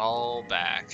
Fall back.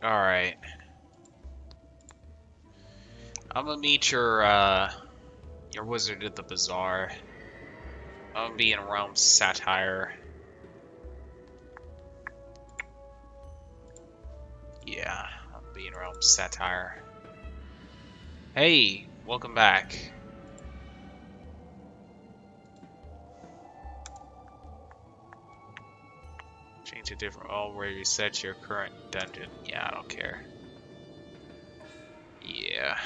Alright. I'm gonna meet your wizard at the bazaar. I'm gonna be in Realm Satire. Yeah, I'm gonna be in Realm Satire. Hey, welcome back. Change a different where you set your current dungeon. Yeah, I don't care. Yeah.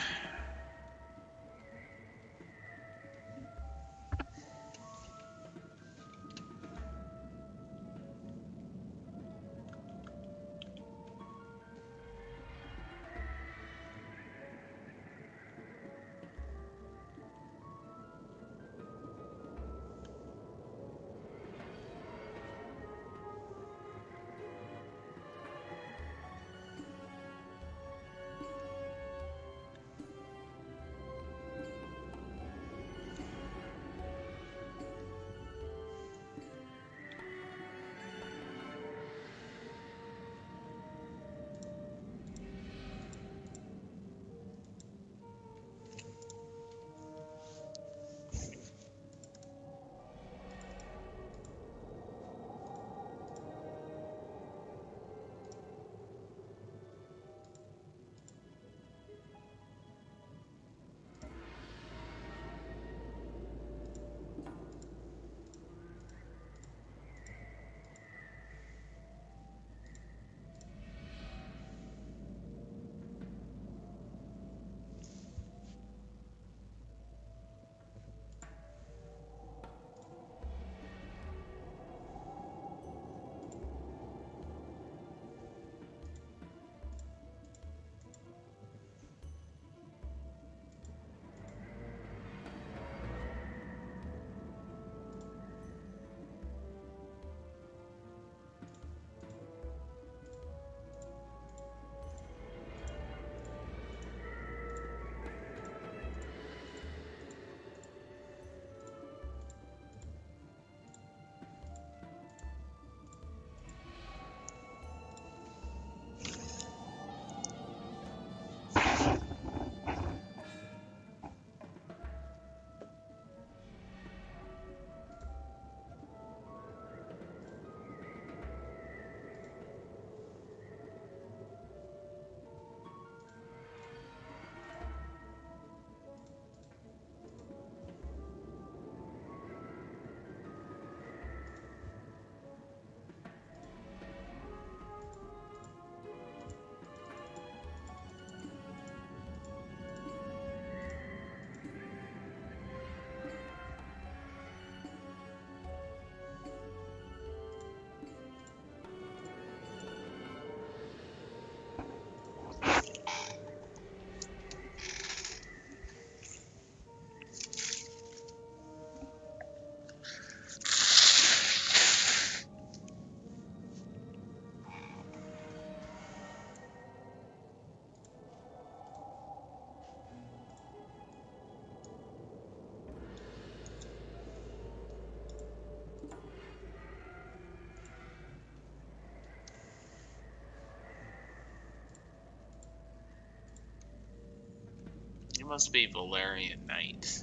You must be Valerian Knight.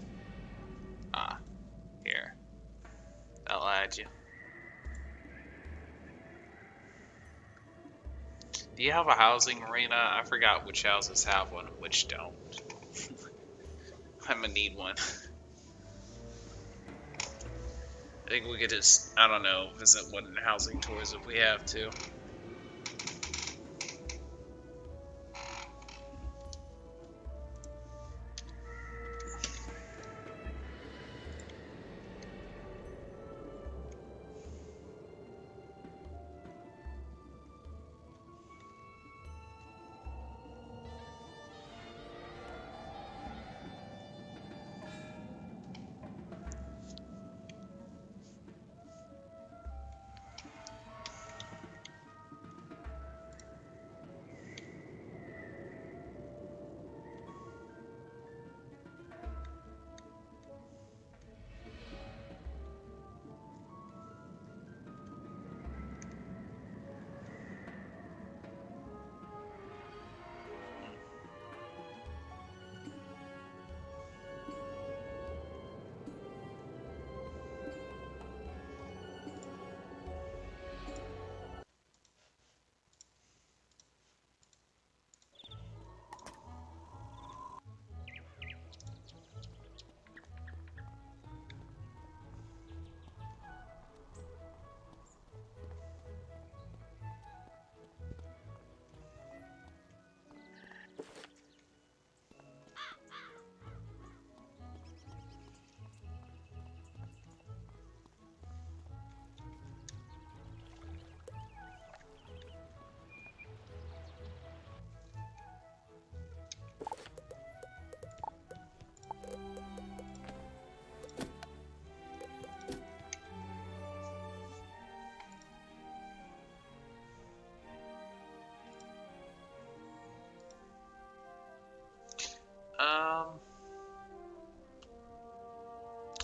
Ah, here. I'll add you. Do you have a housing arena? I forgot which houses have one and which don't. I'm gonna need one. I think we could just, I don't know, visit one housing tours if we have to.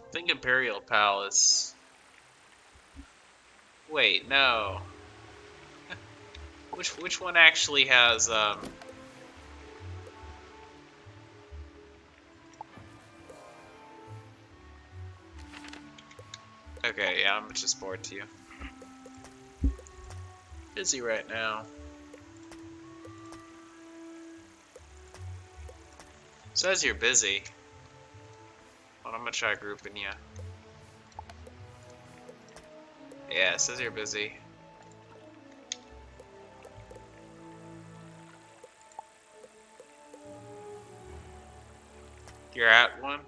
I think Imperial Palace. Wait, no. Which one actually has Okay, yeah, I'm just bored to you. Busy right now. Says you're busy. Well, I'm gonna try grouping you. Yeah, it says you're busy. You're at one?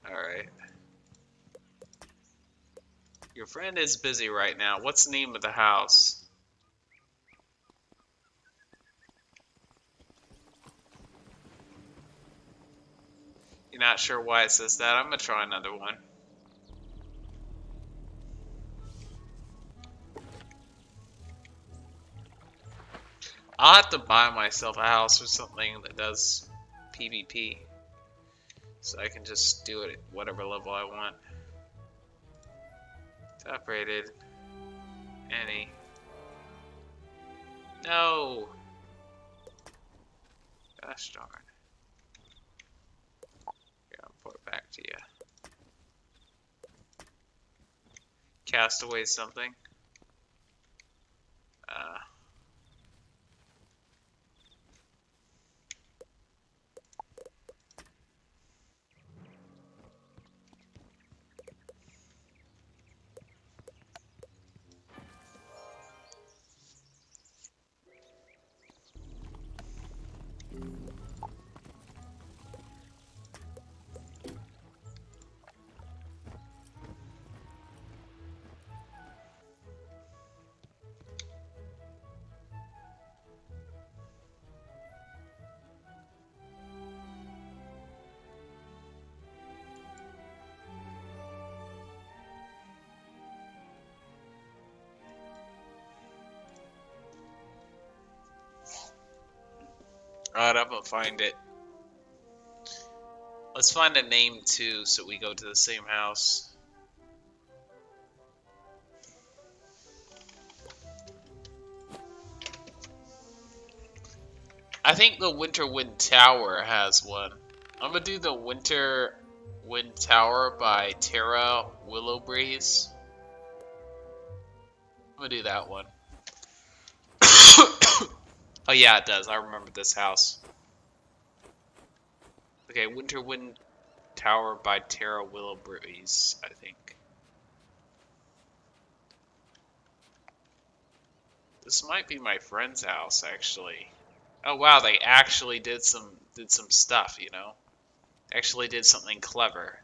Alright. Your friend is busy right now. What's the name of the house? You're not sure why it says that? I'm gonna try another one. I'll have to buy myself a house or something that does PvP. So I can just do it at whatever level I want. Top rated. Any. No! Gosh darn. Here, I'll put it back to you. Cast away something. Alright, I'm gonna find it. Let's find a name too, so we go to the same house. I think the Winter Wind Tower has one. I'm gonna do the Winter Wind Tower by Terra Willow Breeze. I'm gonna do that one. Oh yeah, it does. I remember this house. Okay, Winter Wind Tower by Terra Willow Breeze, I think. This might be my friend's house, actually. Oh wow, they actually did some stuff, you know? Actually did something clever.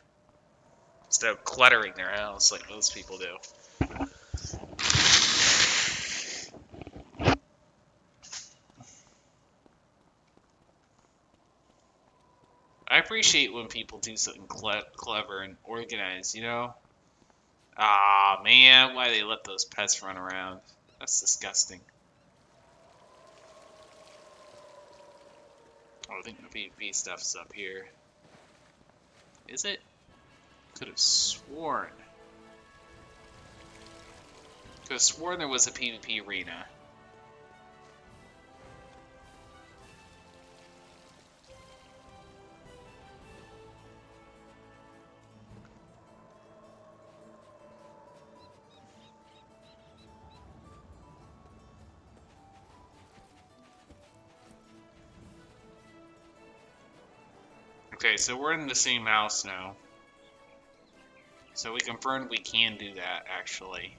Instead of cluttering their house like most people do. I appreciate when people do something clever and organized, you know? Ah, man, why they let those pets run around? That's disgusting. Oh, I think the PvP stuff's up here. Is it? Could have sworn. Could have sworn there was a PvP arena. Okay, so we're in the same house now. So we confirmed we can do that, actually.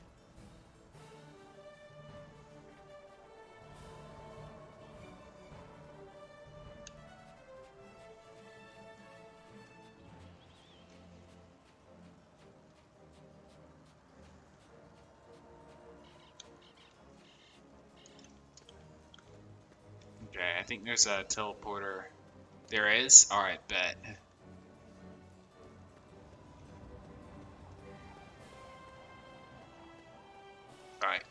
Okay, I think there's a teleporter. There is? Alright, bet. Alright.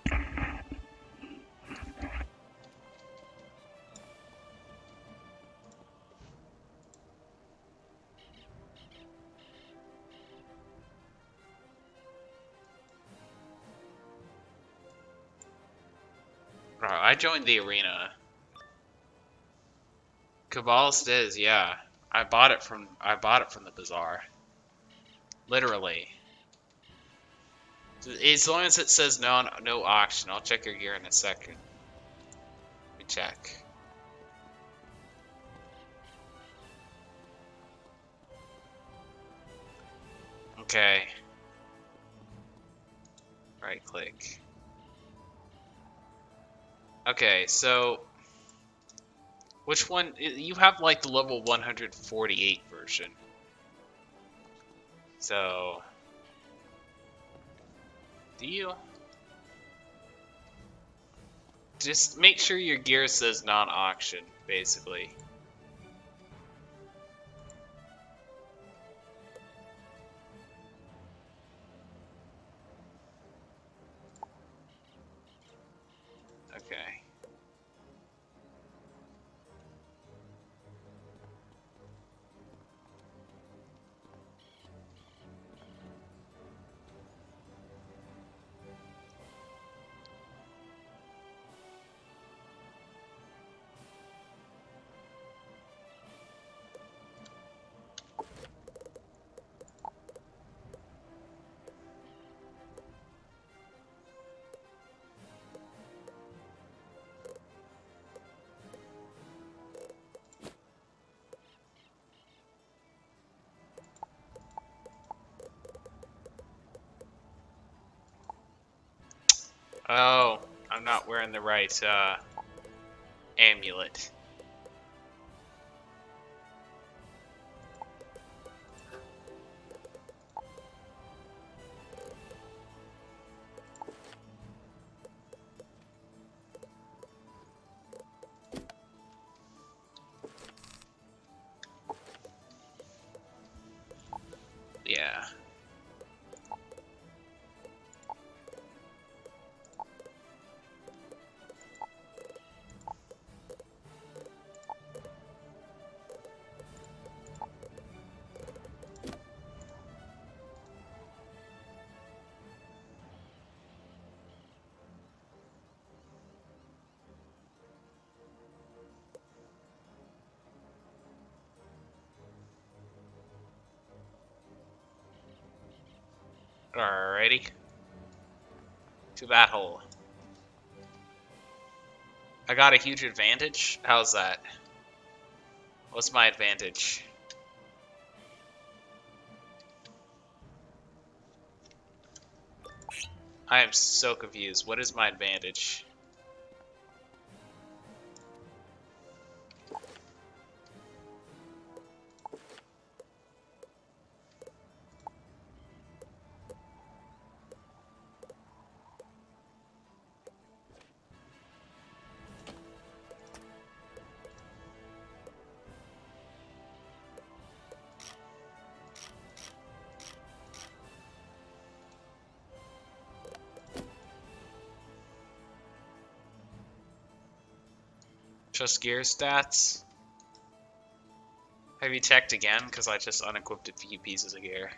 I joined the arena. Cabalist is, yeah. I bought it from the bazaar. Literally. As long as it says no auction, I'll check your gear in a second. Let me check. Okay. Right click. Okay, so which one? You have like the level 148 version. So do you? Just make sure your gear says non-auction, basically. Okay. Oh, I'm not wearing the right amulet. Yeah. Alrighty. To that hole. I got a huge advantage? How's that? What's my advantage? I am so confused. What is my advantage? Just gear stats? Have you checked again? Because I just unequipped a few pieces of gear.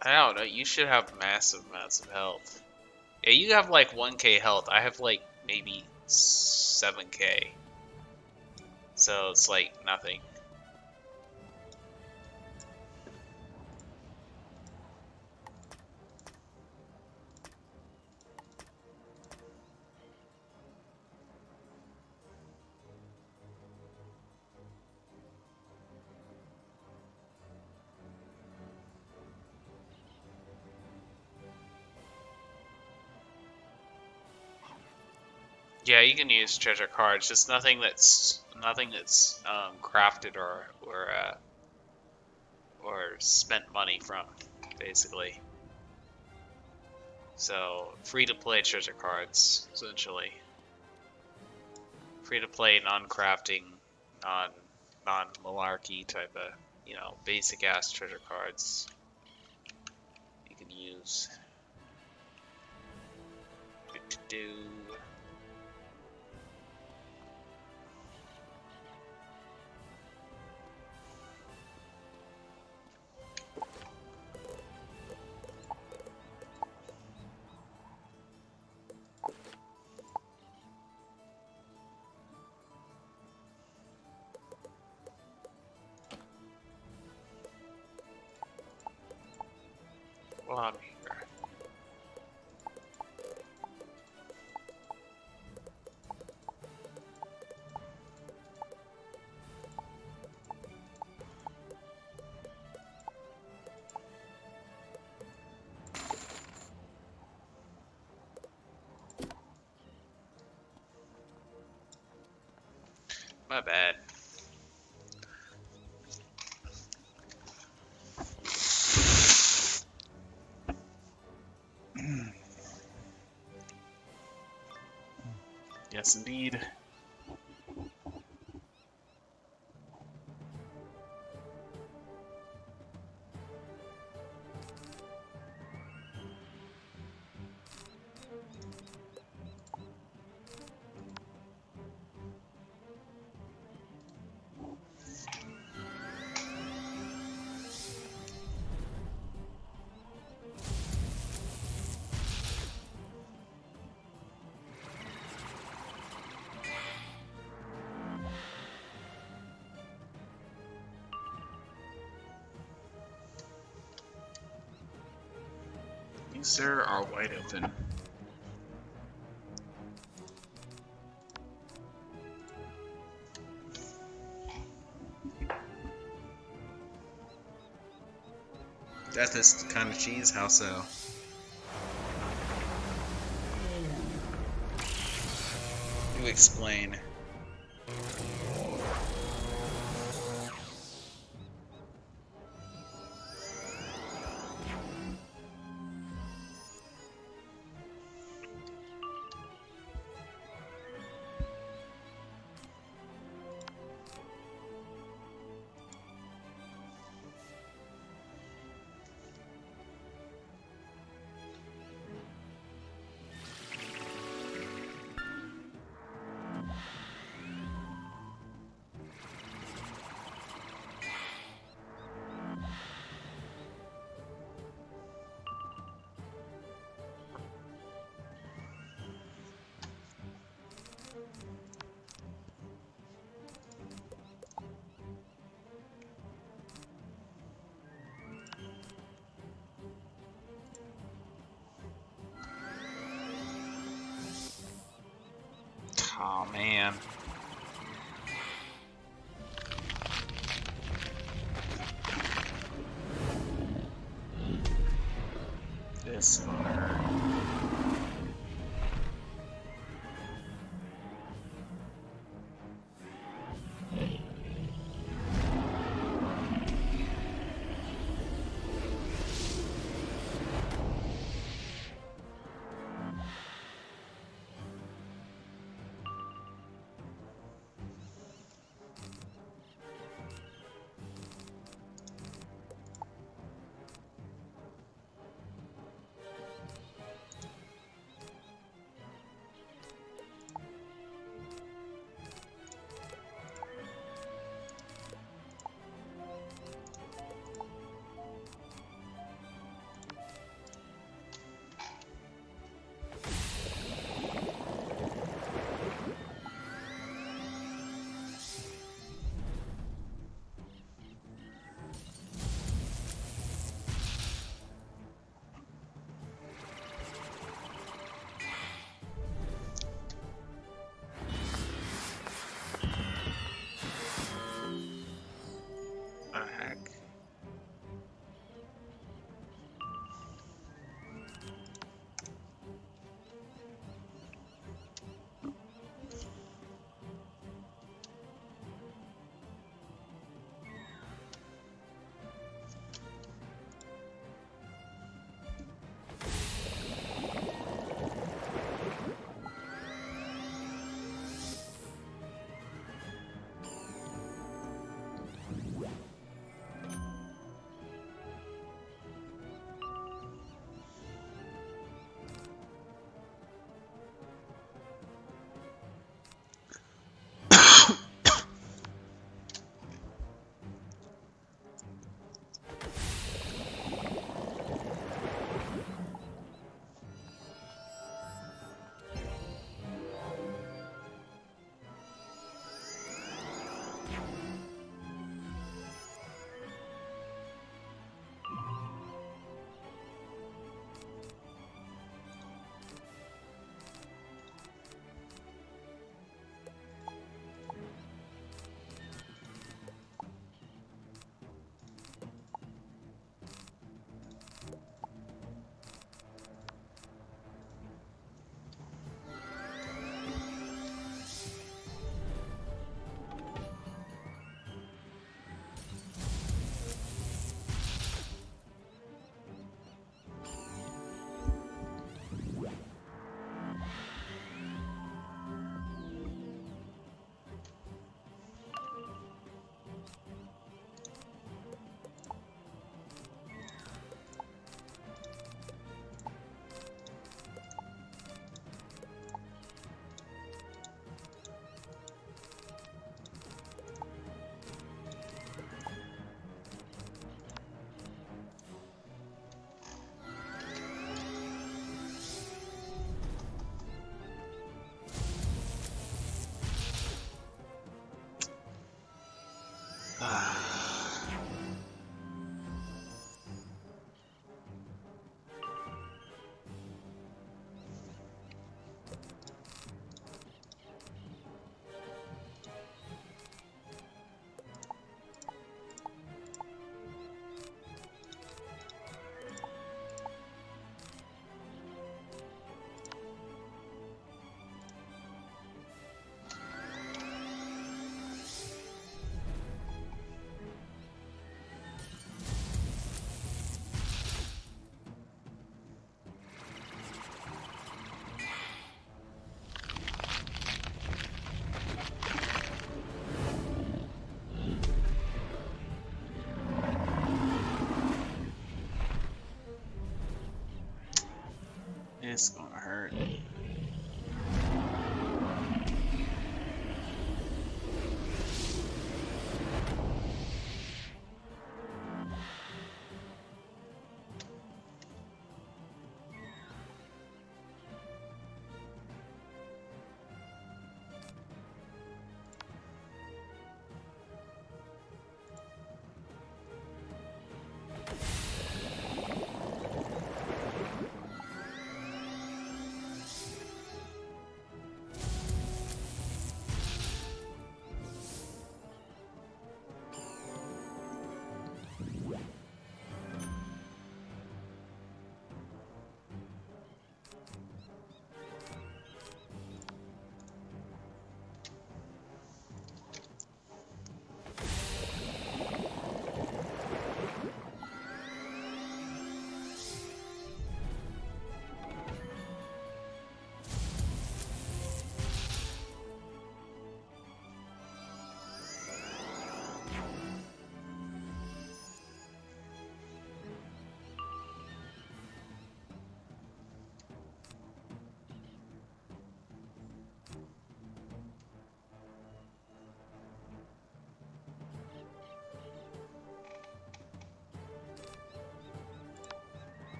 I don't know, you should have massive amounts of health. Yeah, you have like 1k health. I have like maybe 7k. So it's like nothing. Yeah, you can use treasure cards, just nothing that's crafted or spent money from, basically. So free to play treasure cards, essentially. Free to play, non-crafting, non-malarkey type of, you know, basic ass treasure cards you can use. Do. Well, I'm here. My bad. Yes, indeed. You, sir, are wide open. Death is kind of cheese. How so? You explain. Oh man. This is gonna hurt. The heck? It's gonna hurt.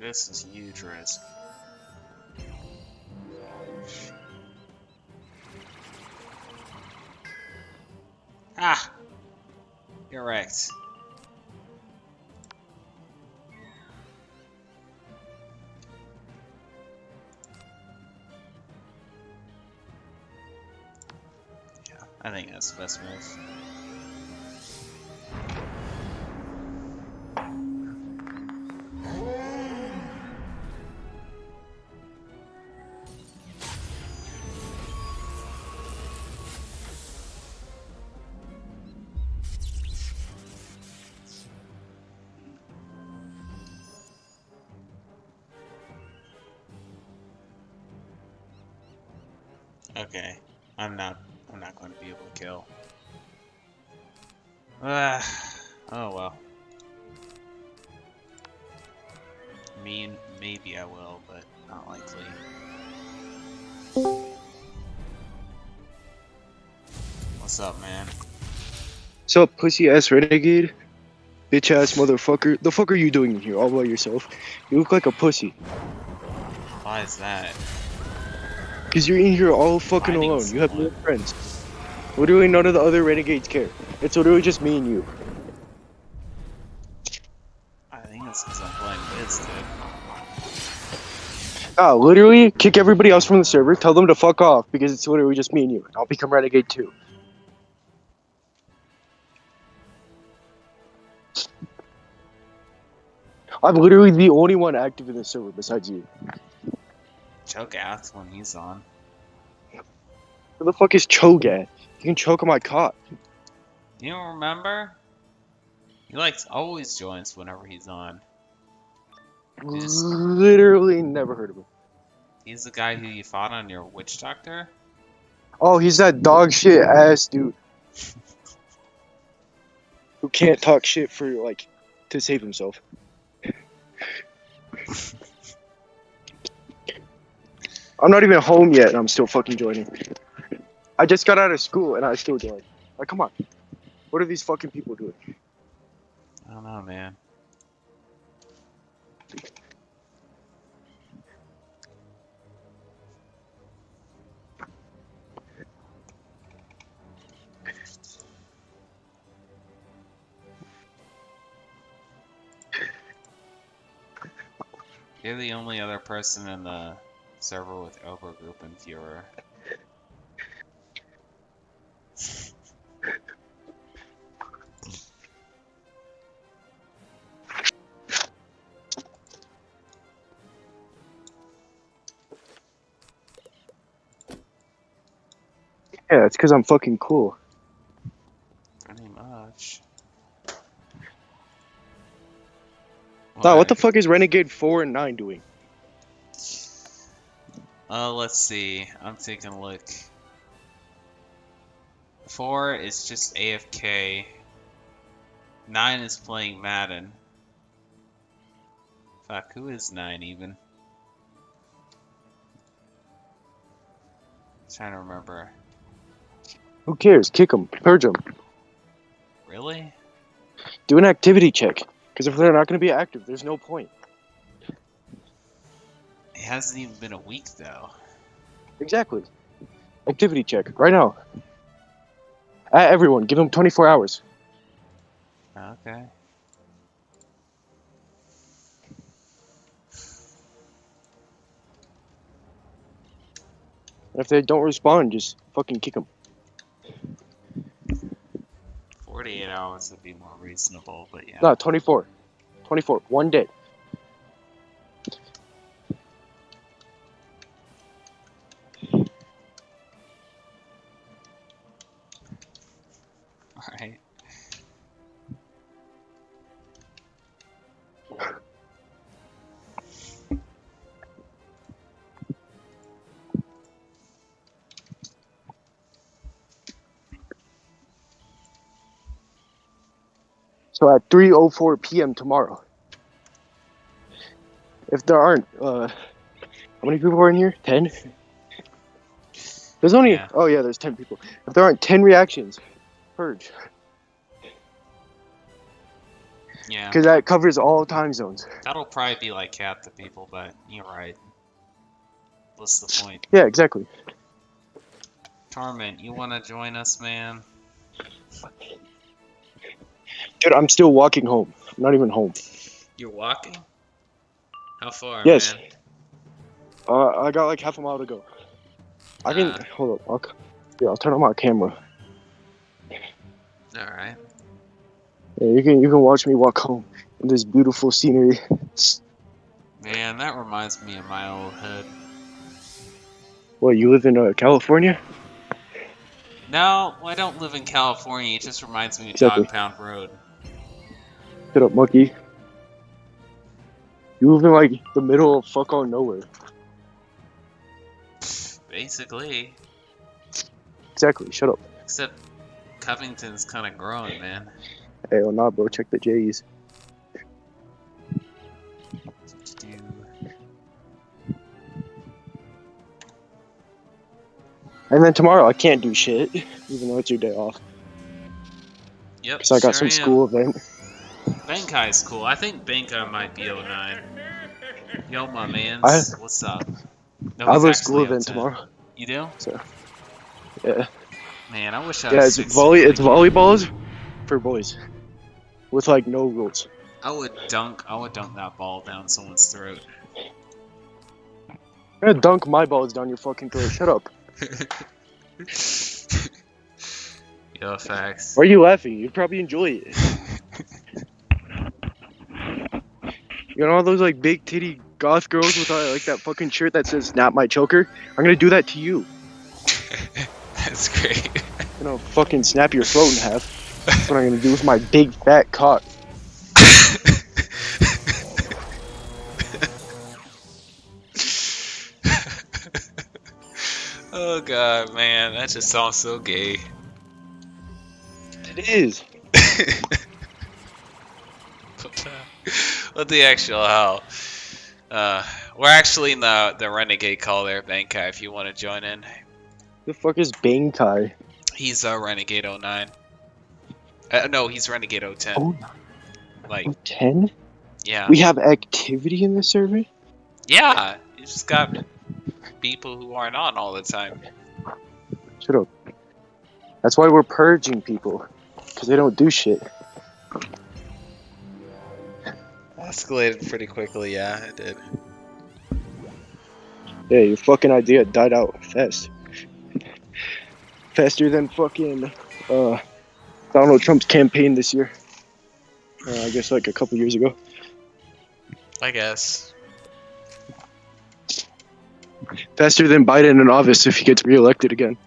This is huge risk. Ah! You're wrecked. Yeah, I think that's the best move. Okay, I'm not going to be able to kill. Oh well. I mean, maybe I will, but not likely. What's up, man? What's up, pussy ass renegade? Bitch ass motherfucker. The fuck are you doing here all by yourself? You look like a pussy. Why is that? Cause you're in here all fucking Finding alone. You have no someone. friends. Literally none of the other renegades care. It's literally just me and you. I think it's because I'm playing Wiz, dude. Literally kick everybody else from the server. Tell them to fuck off because it's literally just me and you. I'll become renegade too. I'm literally the only one active in the server besides you. Choke ass when he's on. Where the fuck is Chogat? You can choke on my cock. You don't remember? He likes always joins whenever he's on. Literally never heard of him. He's the guy who you fought on your witch doctor? Oh, he's that dog shit ass dude who can't talk shit for like to save himself. I'm not even home yet and I'm still fucking joining. I just got out of school and I still joined. Like, come on. What are these fucking people doing? I don't know, man. You're the only other person in the server with overgroup and viewer. Yeah, it's because I'm fucking cool. Pretty much. Nah, what the fuck is Renegade 4 and 9 doing? Let's see. I'm taking a look. 4 is just AFK. 9 is playing Madden. Fuck, who is 9 even? Trying to remember. Who cares? Kick them. Purge them. Really? Do an activity check. Because if they're not going to be active, there's no point. It hasn't even been a week though. Exactly. Activity check. Right now. Everyone, give them 24 hours. Okay. And if they don't respond, just fucking kick them. 48 hours would be more reasonable, but yeah. No, 24. 24. 1 day. Alright. So at 3:04 p.m. tomorrow. If there aren't, how many people are in here? 10? There's only, Yeah. oh yeah, there's 10 people. If there aren't 10 reactions, purge. Yeah. Because that covers all time zones. That'll probably be like half the people, but you're right. What's the point? Yeah, exactly. Torment, you want to join us, man? Dude, I'm still walking home. I'm not even home. You're walking? How far, Yes. man? I got like half a mile to go. I can hold up. I'll turn on my camera. All right. Yeah, you can watch me walk home in this beautiful scenery. Man, that reminds me of my old hood. What, you live in California? No, I don't live in California. It just reminds me of Exactly. Dog Pound Road. Shut up, monkey. You live in like the middle of fuck all nowhere. Basically. Exactly. Shut up. Except Covington's kind of growing, man. Hey, well, nah, bro. Check the J's. And then tomorrow I can't do shit, even though it's your day off. Yep. Because I got some school event. Benkai's cool. I think Benkai might be 09. Yo, my mans. What's up? No, I have he's a school actually event 010. tomorrow. You do? So, yeah. Man, I wish I Yeah, was it's 6 it's volleyballs for boys. With like no rules. I would dunk that ball down someone's throat. I'm gonna dunk my balls down your fucking throat. Shut up. Yo, facts. Why are you laughing? You'd probably enjoy it. You know all those like big titty goth girls with like that fucking shirt that says "Snap my choker"? I'm gonna do that to you. That's great. I'm gonna fucking snap your throat in half. That's what I'm gonna do with my big fat cock. Oh god, man, that just sounds so gay. It is. What the actual hell? We're actually in the Renegade call there, Benkai, if you want to join in. The fuck is Bankai? He's Renegade 09. No, he's Renegade 010. Oh, Like 10? Yeah. We have activity in this server? Yeah, you just got people who aren't on all the time. Shut up. That's why we're purging people. Because they don't do shit. Escalated pretty quickly, yeah, it did. Yeah, your fucking idea died out fast. Faster than fucking Donald Trump's campaign this year. I guess like a couple years ago. I guess. Faster than Biden in office if he gets reelected again.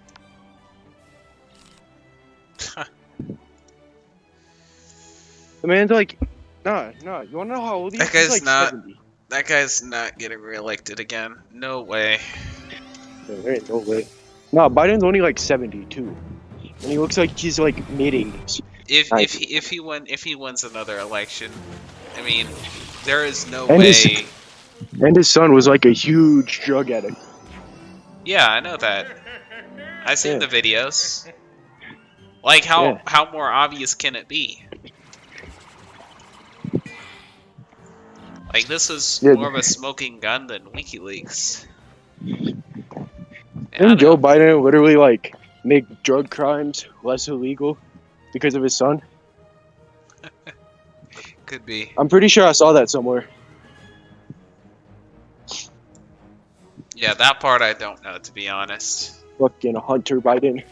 The man's like, nah. You wanna know how old he is? That guy's He's like not. 70. That guy's not getting reelected again. No way. No, there ain't no way. Nah, Biden's only like 72. And he looks like he's like mid-80s. If he wins another election, I mean, there is no And way. And his son was like a huge drug addict. Yeah, I know that. I've seen Yeah. the videos. Like how more obvious can it be? Like this is more of a smoking gun than WikiLeaks. Didn't Joe Biden literally like make drug crimes less illegal because of his son? Could be. I'm pretty sure I saw that somewhere. Yeah, that part I don't know, to be honest. Fucking Hunter Biden.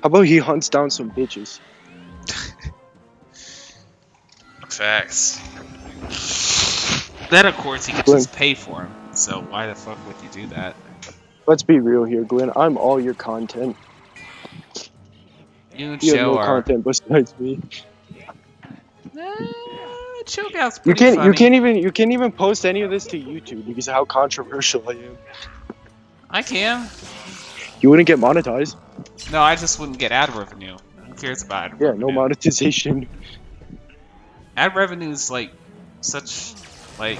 How about he hunts down some bitches? Facts. Then of course he could just pay for him. So why the fuck would you do that? Let's be real here, Glenn. I'm all your content. You and You have Joe no are. content besides me. Chokeout's You pretty funny. you can't even post any of this to YouTube because of how controversial I am. I can. You wouldn't get monetized. No, I just wouldn't get ad revenue. Who cares about ad Yeah, revenue? no monetization. Ad revenue is like such like.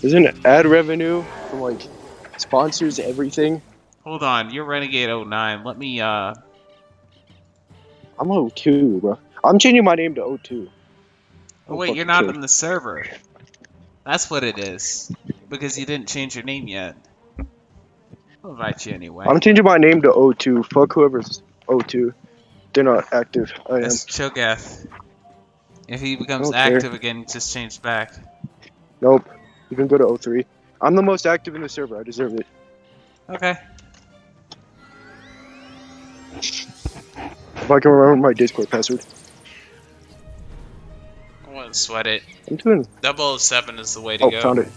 Isn't ad revenue from like sponsors everything? Hold on, you're Renegade 09. Let me I'm O2, bro. I'm changing my name to O2. Oh wait, you're not in the server. That's what it is. Because you didn't change your name yet. I'll invite you anyway. I'm changing my name to O2. Fuck whoever's O2. They're not active. I am. That's Cho'Gath. If he becomes I don't care. active again, just change back. Nope. You can go to O3. I'm the most active in the server. I deserve it. Okay. If I can remember my Discord password. I wouldn't sweat it. I'm doing. 007 is the way to Oh, go. found it.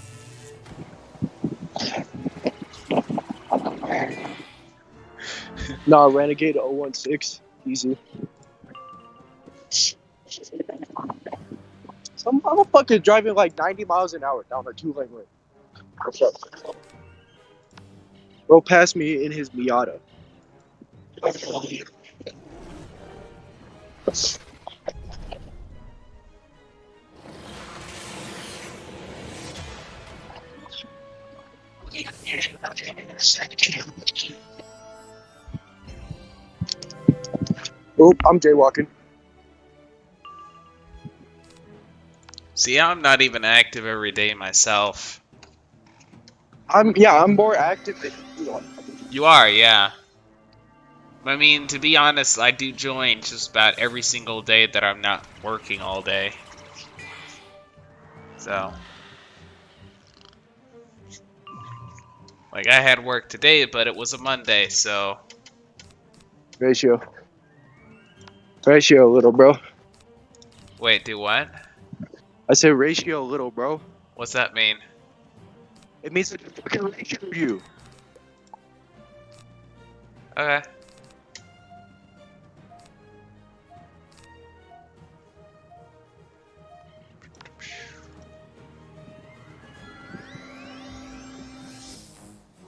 Nah, Renegade 016. Easy. Some motherfucker driving like 90 miles an hour down a 2-lane road. What's up? Bro passed me in his Miata. Oh, I'm jaywalking. See, I'm not even active every day myself. I'm more active than you are. You are, yeah. I mean, to be honest, I do join just about every single day that I'm not working all day. So. Like, I had work today, but it was a Monday, so. Ratio, little bro. Wait, do what? I said ratio, little bro. What's that mean? It means that fucking ratio you. Okay.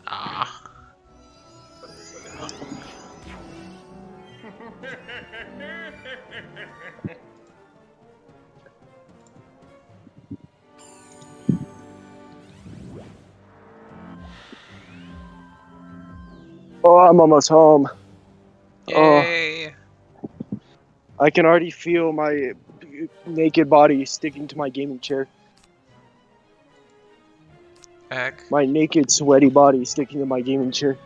Ah. Oh, I'm almost home. Yay. I can already feel my naked body sticking to my gaming chair. Heck. My naked, sweaty body sticking to my gaming chair.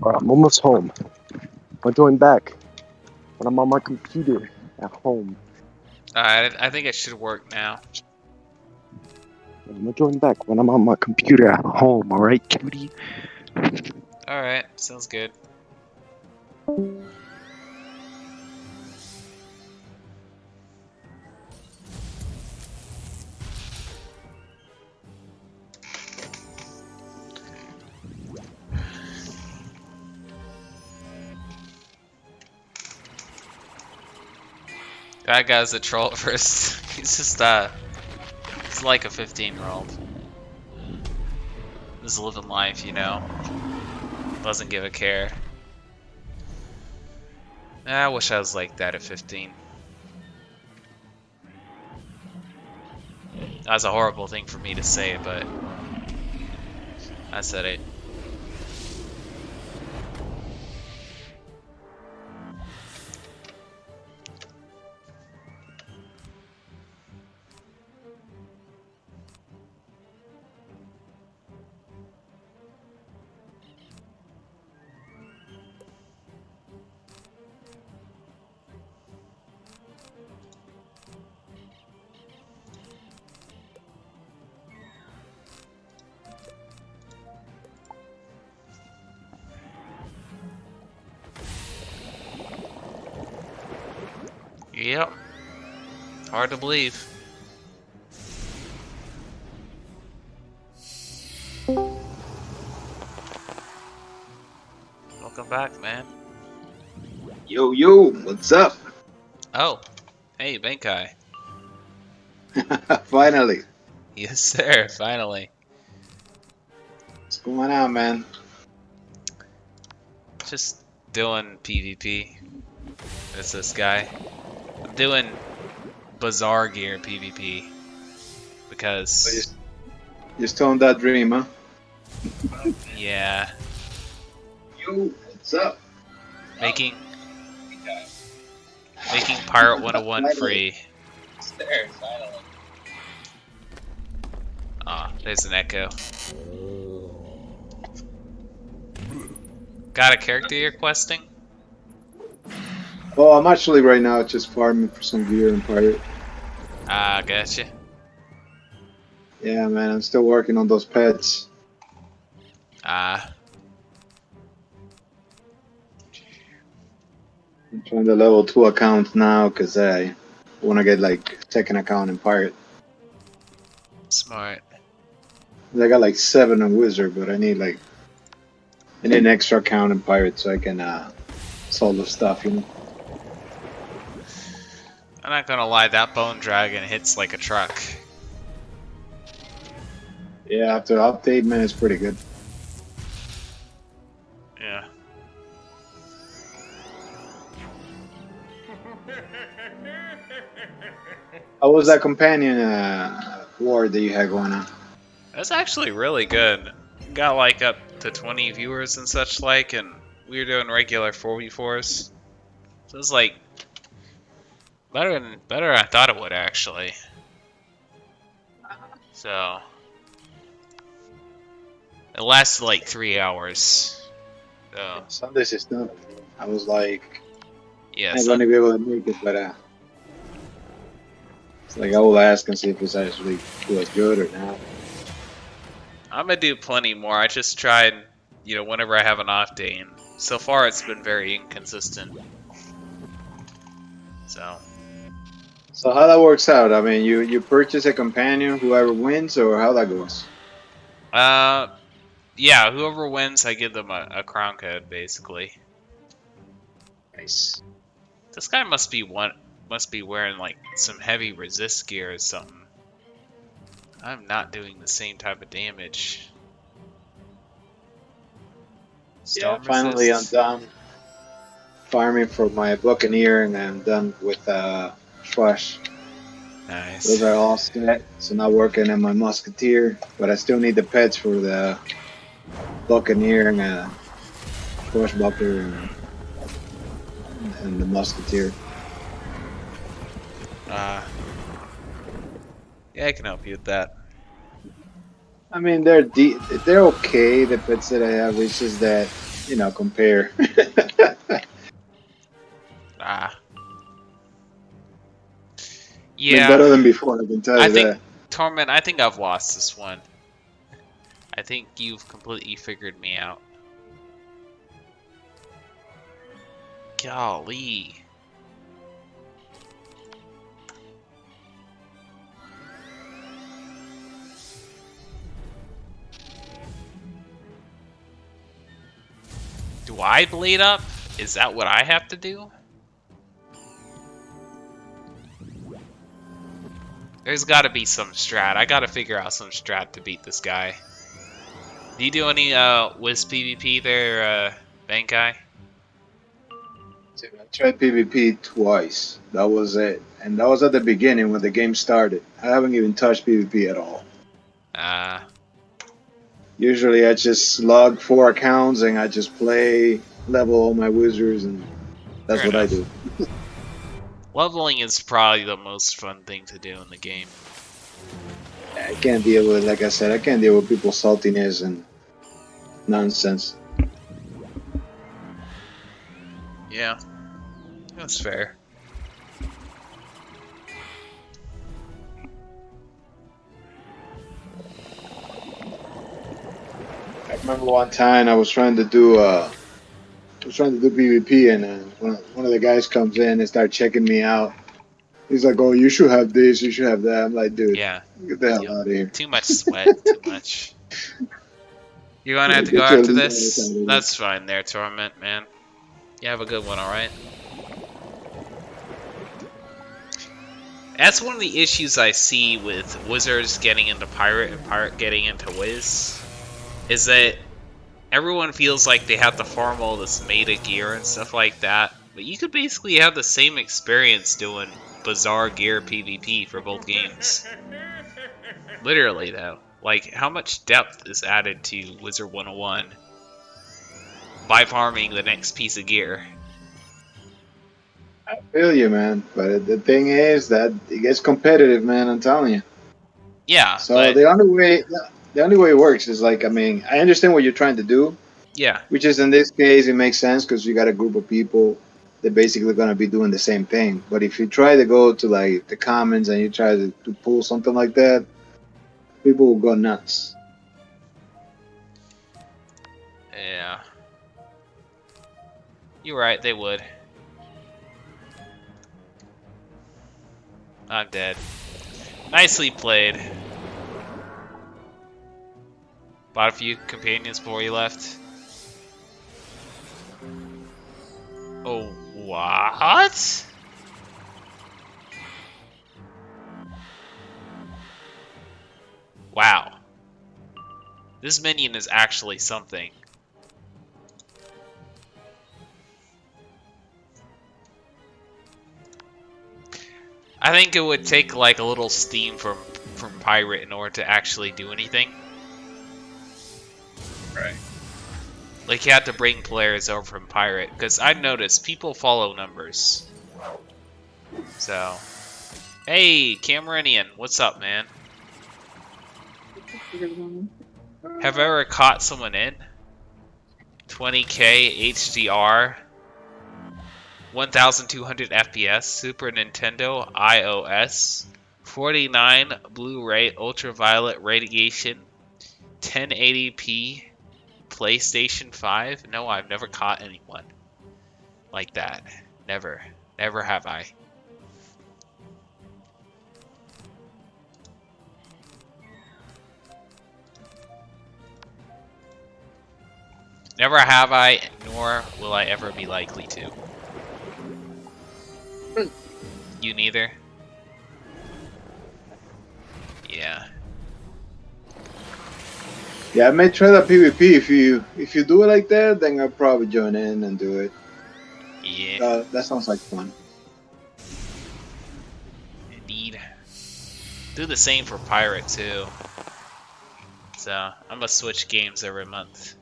Alright, I'm almost home. I'll join back when I'm on my computer at home. Alright, I think it should work now. I'm gonna join back when I'm on my computer at home, alright, cutie? Alright, sounds good. That guy's a troll at first. He's just, he's like a 15-year-old. Just living life, you know. Doesn't give a care. I wish I was like that at 15. That's a horrible thing for me to say, but I said it. Yep. Hard to believe. Welcome back, man. Yo, what's up? Oh, hey, Benkai. Finally. Yes, sir. Finally. What's going on, man? Just doing PvP. It's this guy. I'm doing Bazaar Gear PvP because You're still on that dream, huh? yeah, Yo, what's up? making Pirate 101 free. Ah, there's an echo. Got a character you're questing? Oh, I'm actually right now just farming for some gear and pirate. Ah, gotcha. Yeah, man, I'm still working on those pets. Ah, I'm trying to level 2 accounts now because I want to get like second account in pirate. smart. I got like 7 in wizard, but I need an extra account in pirate so I can solve the stuff, you know. I'm not gonna lie, that bone dragon hits like a truck. Yeah, after the update, man, it's pretty good. Yeah. How was that companion war that you had going on? That's actually really good. Got like up to 20 viewers and such like, and we were doing regular 4v4s. So it's like better than I thought it would actually. So it lasted like 3 hours. So Sundays is done. I was like, yeah, I'm gonna be able to make it, but it's like I will ask and see if it's actually doing good or not. I'm gonna do plenty more. I just tried, whenever I have an off day, and so far it's been very inconsistent. So how that works out? I mean, you purchase a companion, whoever wins, or how that goes? Yeah, whoever wins, I give them a crown code, basically. Nice. This guy must be wearing like some heavy resist gear or something. I'm not doing the same type of damage. Yeah, Storm finally resist. I'm done farming for my buccaneer, and I'm done with Flush. Nice. Those are all set. So now working on my musketeer, but I still need the pets for the buccaneer and Bushbucker and the musketeer. Yeah, I can help you with that. I mean, they're okay. The pets that I have, it's just that compare. Yeah. Better than before, I can tell you that. Torment, I think I've lost this one. I think you've completely figured me out. Golly. Do I bleed up? Is that what I have to do? There's gotta be some strat. I gotta figure out some strat to beat this guy. Do you do any Wiz PvP there, Benkai? Dude, I tried PvP twice. That was it. And that was at the beginning when the game started. I haven't even touched PvP at all. Usually I just slug 4 accounts and I just play, level all my wizards, and that's what I do. Leveling is probably the most fun thing to do in the game. I can't deal with, like I said, I can't deal with people's saltiness and nonsense. Yeah, that's fair. I remember one time I was trying to do PvP, and one of the guys comes in and starts checking me out. He's like, oh, you should have this, you should have that. I'm like, dude, Yeah. get the hell Yep. out of here. Too much sweat. Too much. You're gonna have to go Get your after elite ass out this? of here. That's fine there, Torment, man. You have a good one, alright? That's one of the issues I see with Wizards getting into Pirate and Pirate getting into Wiz. Is that everyone feels like they have to farm all this meta gear and stuff like that. But you could basically have the same experience doing bizarre gear PvP for both games. Literally, though. Like, how much depth is added to Wizard101 by farming the next piece of gear? I feel you, man. But the thing is that it gets competitive, man. I'm telling you. Yeah, So but the only way it works is like, I mean, I understand what you're trying to do, yeah, which is in this case it makes sense because you got a group of people that basically gonna be doing the same thing. But if you try to go to like the comments and you try to pull something like that, people will go nuts. yeah. You're right, they would. I'm dead. Nicely played. Bought a few companions before you left. Oh, what? Wow. This minion is actually something. I think it would take like a little steam from Pirate in order to actually do anything. Right. Like you have to bring players over from Pirate, because I noticed people follow numbers. So, hey, Cameronian, what's up, man? Have I ever caught someone in? 20K HDR, 1200 FPS, Super Nintendo, iOS, 49 Blu-ray ultraviolet radiation, 1080p, PlayStation 5? No, I've never caught anyone like that. Never. Never have I. Never have I, nor will I ever be likely to. You neither? Yeah. Yeah, I may try that PvP. If you do it like that, then I'll probably join in and do it. Yeah. That sounds like fun. Indeed. Do the same for Pirate too. So I'm gonna switch games every month.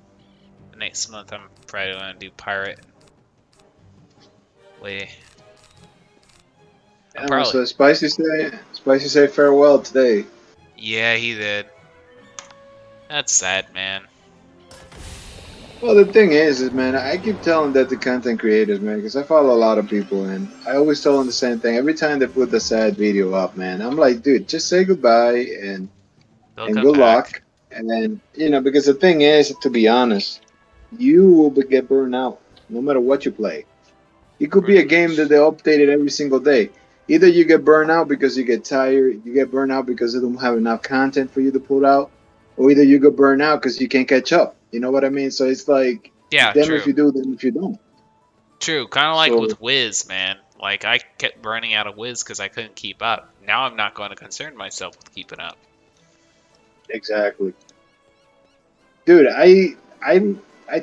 Next month I'm probably gonna do Pirate. Wait. I'm And probably. so Spicy say farewell today. Yeah, he did. That's sad, man. Well, the thing is, man, I keep telling that to content creators, man, because I follow a lot of people, and I always tell them the same thing. Every time they put the sad video up, man, I'm like, dude, just say goodbye and They'll and come good back. luck. And then, because the thing is, to be honest, you will get burned out no matter what you play. It could be a game that they updated every single day. Either you get burned out because you get tired, you get burned out because they don't have enough content for you to put out, or either you get burned out because you can't catch up. You know what I mean? So it's like, Yeah, them true. if you do, them if you don't. True, kind of like So- with Wiz, man. Like, I kept burning out of Wiz because I couldn't keep up. Now I'm not going to concern myself with keeping up. Exactly. Dude, I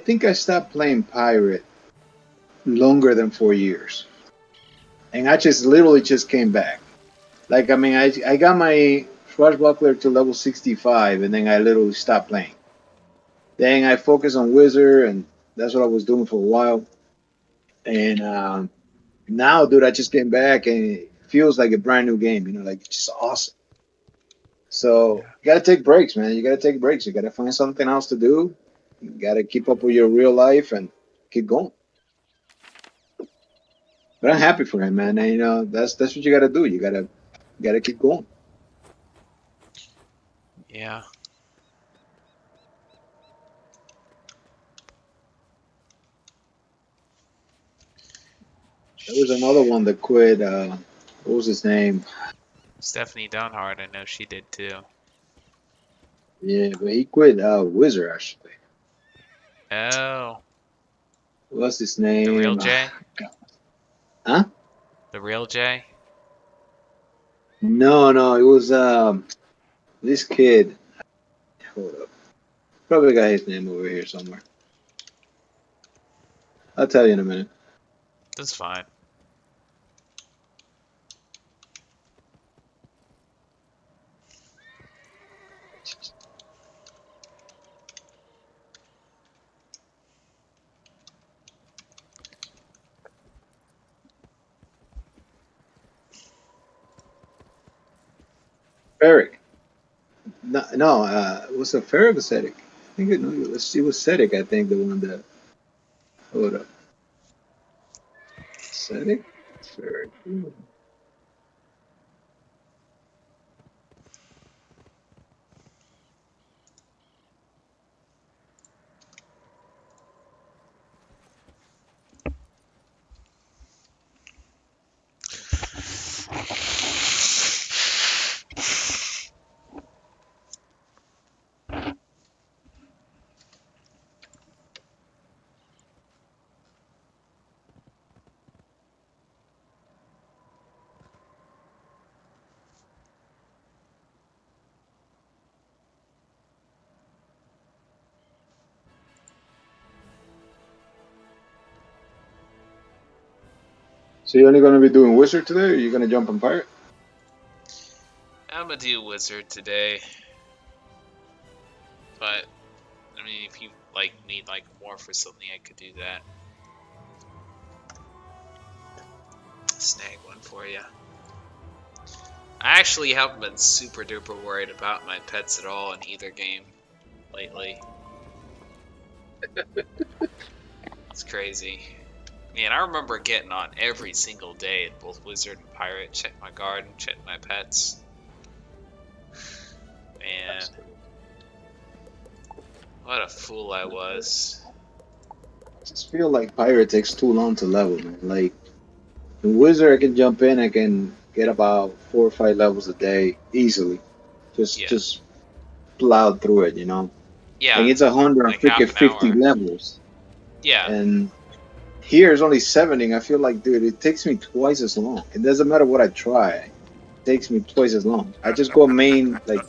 think I stopped playing Pirate longer than 4 years. And I just literally just came back. Like, I mean, I got my Swashbuckler to level 65, and then I literally stopped playing. Then I focused on Wizard, and that's what I was doing for a while. And now, dude, I just came back, and it feels like a brand new game, like it's just awesome. So, you gotta take breaks, man. You gotta take breaks. You gotta find something else to do. You gotta keep up with your real life and keep going. But I'm happy for him, man. And, that's what you gotta do. You gotta keep going. Yeah. There was another one that quit What was his name? Stephanie Donhart, I know she did too. Yeah, but he quit Wizard actually. Oh, What's his the name? real J? Huh? The real J? No, it was this kid. Hold up. Probably got his name over here somewhere. I'll tell you in a minute. That's fine. Ferric. No, was it Ferric or Cedric? I think it was Cedric, I think, the one that. Hold up. Cedric? Ferric. So you're only gonna be doing Wizard today, or you gonna jump on Pirate? I'm gonna do Wizard today. But, I mean, if you, like, need, like, more for something, I could do that. Snag one for you. I actually haven't been super duper worried about my pets at all in either game lately. It's crazy. Man, I remember getting on every single day at both Wizard and Pirate, check my garden, check my pets. Man, what a fool I was. I just feel like Pirate takes too long to level, man. Like, in Wizard, I can jump in, I can get about 4 or 5 levels a day easily. Just plowed through it, you know? Yeah. Like, it's 150 hour. levels. Yeah. And here is only 70. I feel like, dude, it takes me twice as long. It doesn't matter what I try. It takes me twice as long. I just go main, like,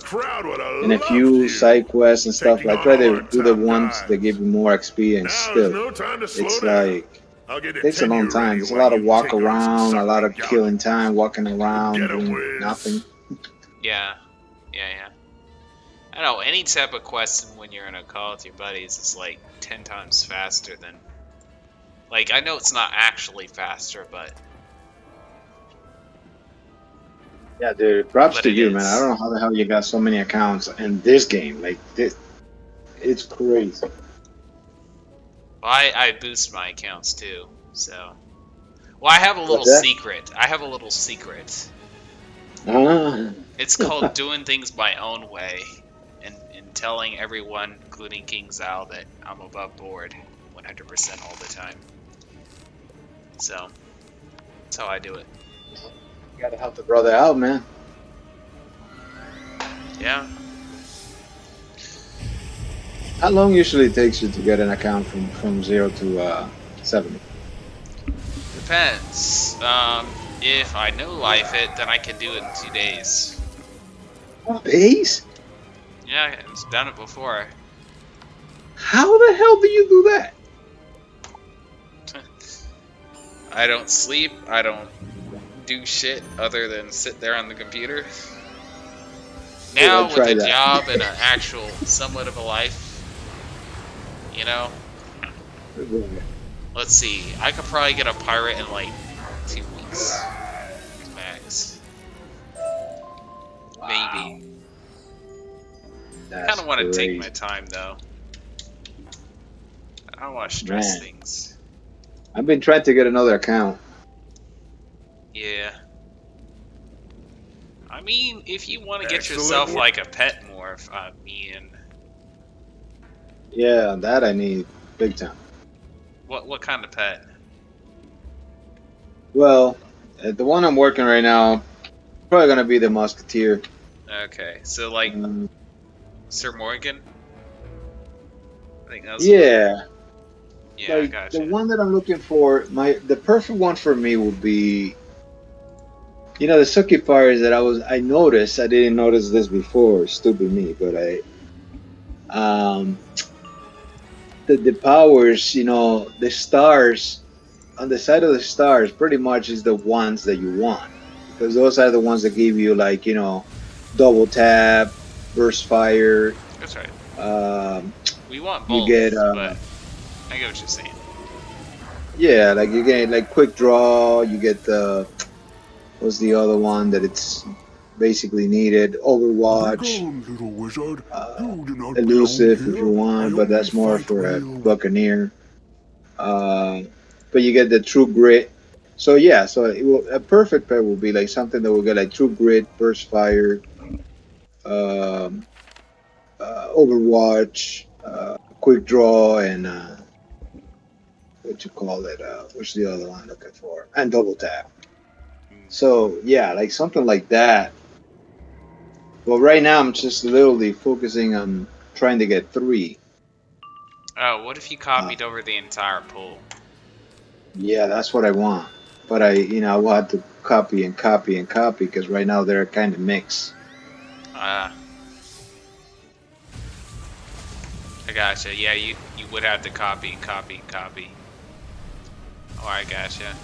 in a few side quests and stuff. I try to do the ones that give you more XP, and still, it's like, it takes a long time. There's a lot of walk around, a lot of killing time, walking around, doing nothing. Yeah. I don't know, any type of quest when you're in a call with your buddies is like 10 times faster than... Like, I know it's not actually faster, but... Yeah, dude, props But to it you, is. man. I don't know how the hell you got so many accounts in this game. Like, this, it's crazy. Well, I boost my accounts too, so... Well, I have a little What's that? secret. I have a little secret. Ah. It's called doing things my own way. And telling everyone, including King Zal, that I'm above board 100% all the time. So, that's how I do it. You gotta help the brother out, man. Yeah. How long usually takes you to get an account from 0 to 70? Depends. If I know life it, then I can do it in 2 days. 2 days? Yeah, I've done it before. How the hell do you do that? I don't sleep. I don't do shit other than sit there on the computer. Now with a job and an actual somewhat of a life, you know. Let's see. I could probably get a pirate in like 2 weeks, max. Maybe. I kind of want to take my time though. I don't want to stress things. I've been trying to get another account. Yeah. I mean, if you want to get yourself like a pet morph, I mean... Yeah, that I need big time. What kind of pet? Well, The one I'm working right now, probably gonna be the Musketeer. Okay, so like Um, Sir Morgan. I think that's what. yeah, Yeah, I like the gotcha. one that I'm looking for, the perfect one for me would be, the Sucky Fires that I noticed. I didn't notice this before. Stupid me, but um, the powers, the stars on the side of the stars, pretty much is the ones that you want because those are the ones that give you like double tap, burst fire. That's right. Um, We want you get both, but I get what you're saying. yeah, like you get like quick draw. You get the what's the other one that it's basically needed? Overwatch, Begone, little wizard. You do not belong elusive if you here. I want, but only that's more fight for a real. buccaneer. Uh, but you get the true grit. So yeah, so a perfect pair will be like something that will get like true grit, burst fire, um, Overwatch, quick draw, and what you call it? What's the other one I'm looking for? And double tap. So yeah, like something like that. Well, right now I'm just literally focusing on trying to get 3. Oh, what if you Uh, copied over the entire pool? yeah, that's what I want. But I will have to copy and copy and copy because right now they're kind of mixed. I gotcha. Yeah, you would have to copy and copy and copy. Oh, I gotcha.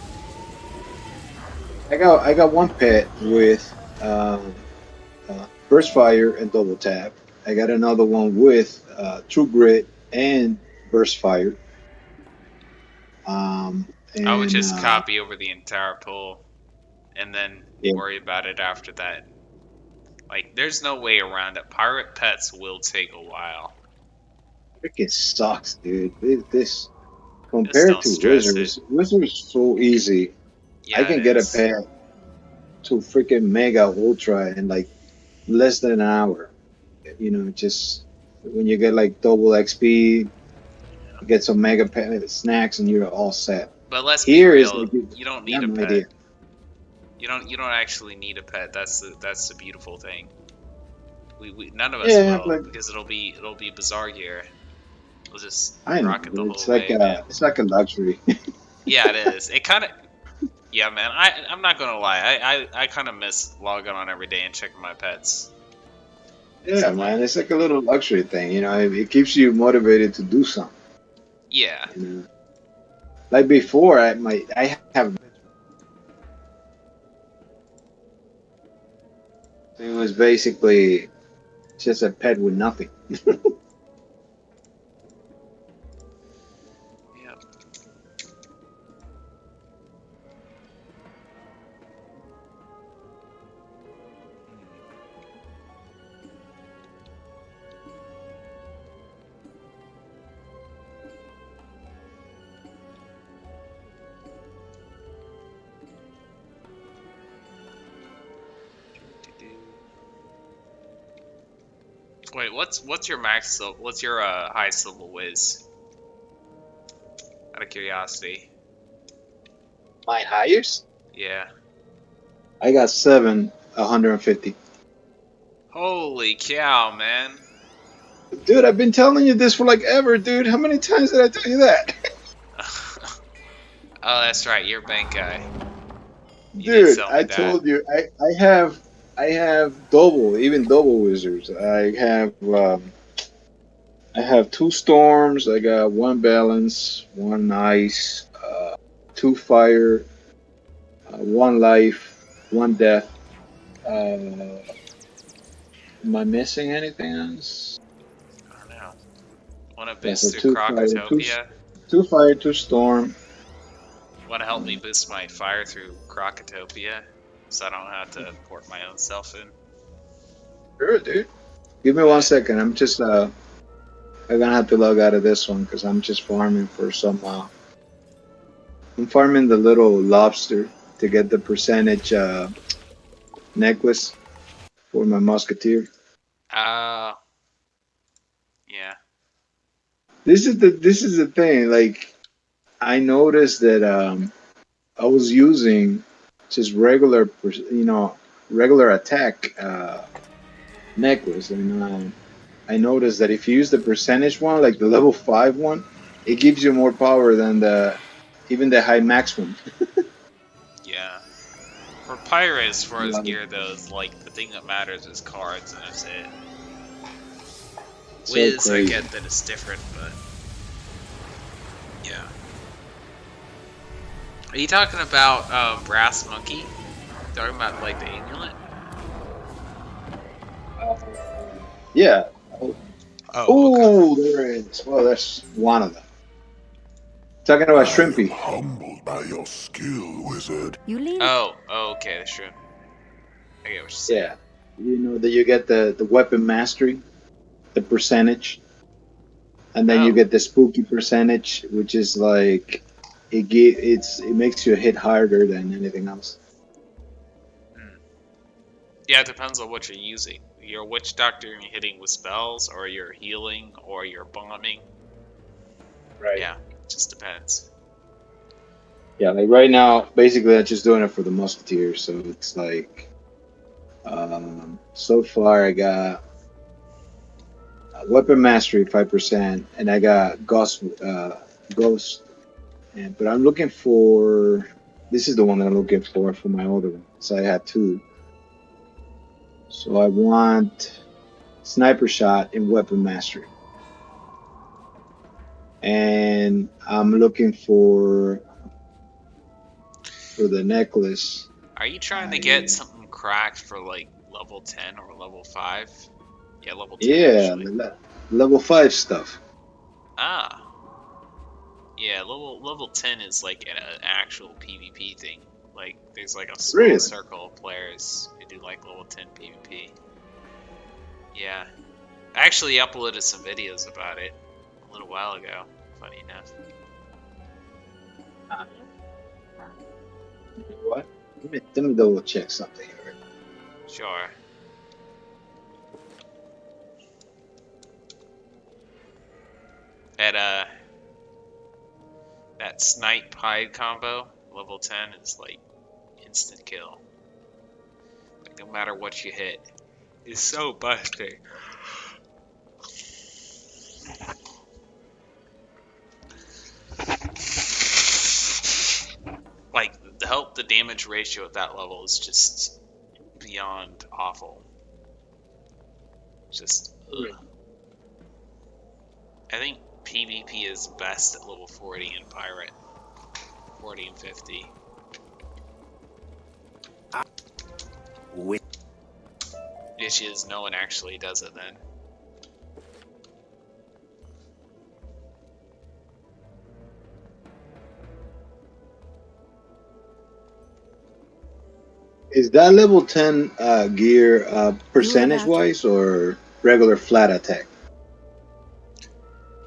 I got one pet with burst fire and double tap. I got another one with true grit and burst fire. Um, I would and just copy over the entire pool and then yeah, worry about it after that. Like, there's no way around it. Pirate pets will take a while. freaking sucks, dude. This Just compared don't to stress it. Wizards is so easy. I Yeah, can it get a is. pet to freaking mega ultra in like less than an hour. Just when you get like double XP, you get some mega pet snacks, and you're all set. But let's be Here is real. like You don't you need have a no pet. idea. You don't actually need a pet. That's the beautiful thing. We none of us Yeah, will but because it'll be bizarre gear. We'll just I know, rock it but the it's whole like way, man. a luxury. Yeah, it is. It kind of. Yeah, man. I'm not gonna lie. I kind of miss logging on every day and checking my pets. Yeah, I'm like, man, it's like a little luxury thing. It keeps you motivated to do something. yeah. You know, like before, I have it was basically just a pet with nothing. Yep. Wait, what's your what's your highest level whiz? Out of curiosity. My highest, Yeah. I got 150. Holy cow, man. Dude, I've been telling you this for like ever, dude. How many times did I tell you that? Oh, that's right. You're a bank guy. You did Dude, tell me I that. told you. I have even double wizards. I have 2 storms. I got 1 balance, 1 ice, 2 fire, 1 life, 1 death. Am I missing anything else? I don't know. Want to Yeah, so boost through 2 fire, 2 Crocotopia? 2 fire, 2 storm. Want to help me boost my fire through Crocotopia? So I don't have to port my own self in? Sure, dude. Give me 1 second. I'm gonna have to log out of this one because I'm just farming for some. I'm farming the little lobster to get the percentage necklace for my musketeer. Uh, yeah. This is the thing. Like I noticed that I was using just regular, regular attack necklace, and I noticed that if you use the percentage one, like the level 5 one, it gives you more power than even the high max one. Yeah. For pirate, as far as gear goes, like the thing that matters is cards, and that's it. So Wiz, I crazy. get that it's different, but yeah. Are you talking about Brass Monkey? Talking about like the amulet? Yeah. Oh, okay. There it is. Well, that's one of them. Talking about I am Shrimpy. humbled by your skill, wizard. You lean. Oh, okay, that's true. I get what you're saying. Yeah. You know that you get the weapon mastery, the percentage, and then you Oh. get the spooky percentage, which is like it makes you hit harder than anything else. Yeah, it depends on what you're using. You're a witch doctor and you're hitting with spells, or you're healing, or you're bombing. Right. Yeah, it just depends. Yeah, like right now, basically, I'm just doing it for the musketeer. So it's like, so far I got weapon mastery 5%, and I got ghost. But I'm looking for. This is the one that I'm looking for my other one. So I had 2. So I want sniper shot and weapon mastery, and I'm looking for the necklace. Are you trying to get something cracked for like level 10 or level 5? Yeah, level 10 Yeah, actually. level 5 stuff. Ah. Yeah, level 10 is like an actual PvP thing. Like, there's like a small Really? circle of players who do like level 10 PvP. Yeah. I actually uploaded some videos about it a little while ago, funny enough. You know what? Let me double check something here. Sure. That snipe hide combo, level 10 is like instant kill. Like no matter what you hit. It's so busted. Like the damage ratio at that level is just beyond awful. Just ugh. I think PvP is best at level 40 in Pirate. 40 and 50. The issue is no one actually does it then. Is that level 10 gear percentage wise or regular flat attack?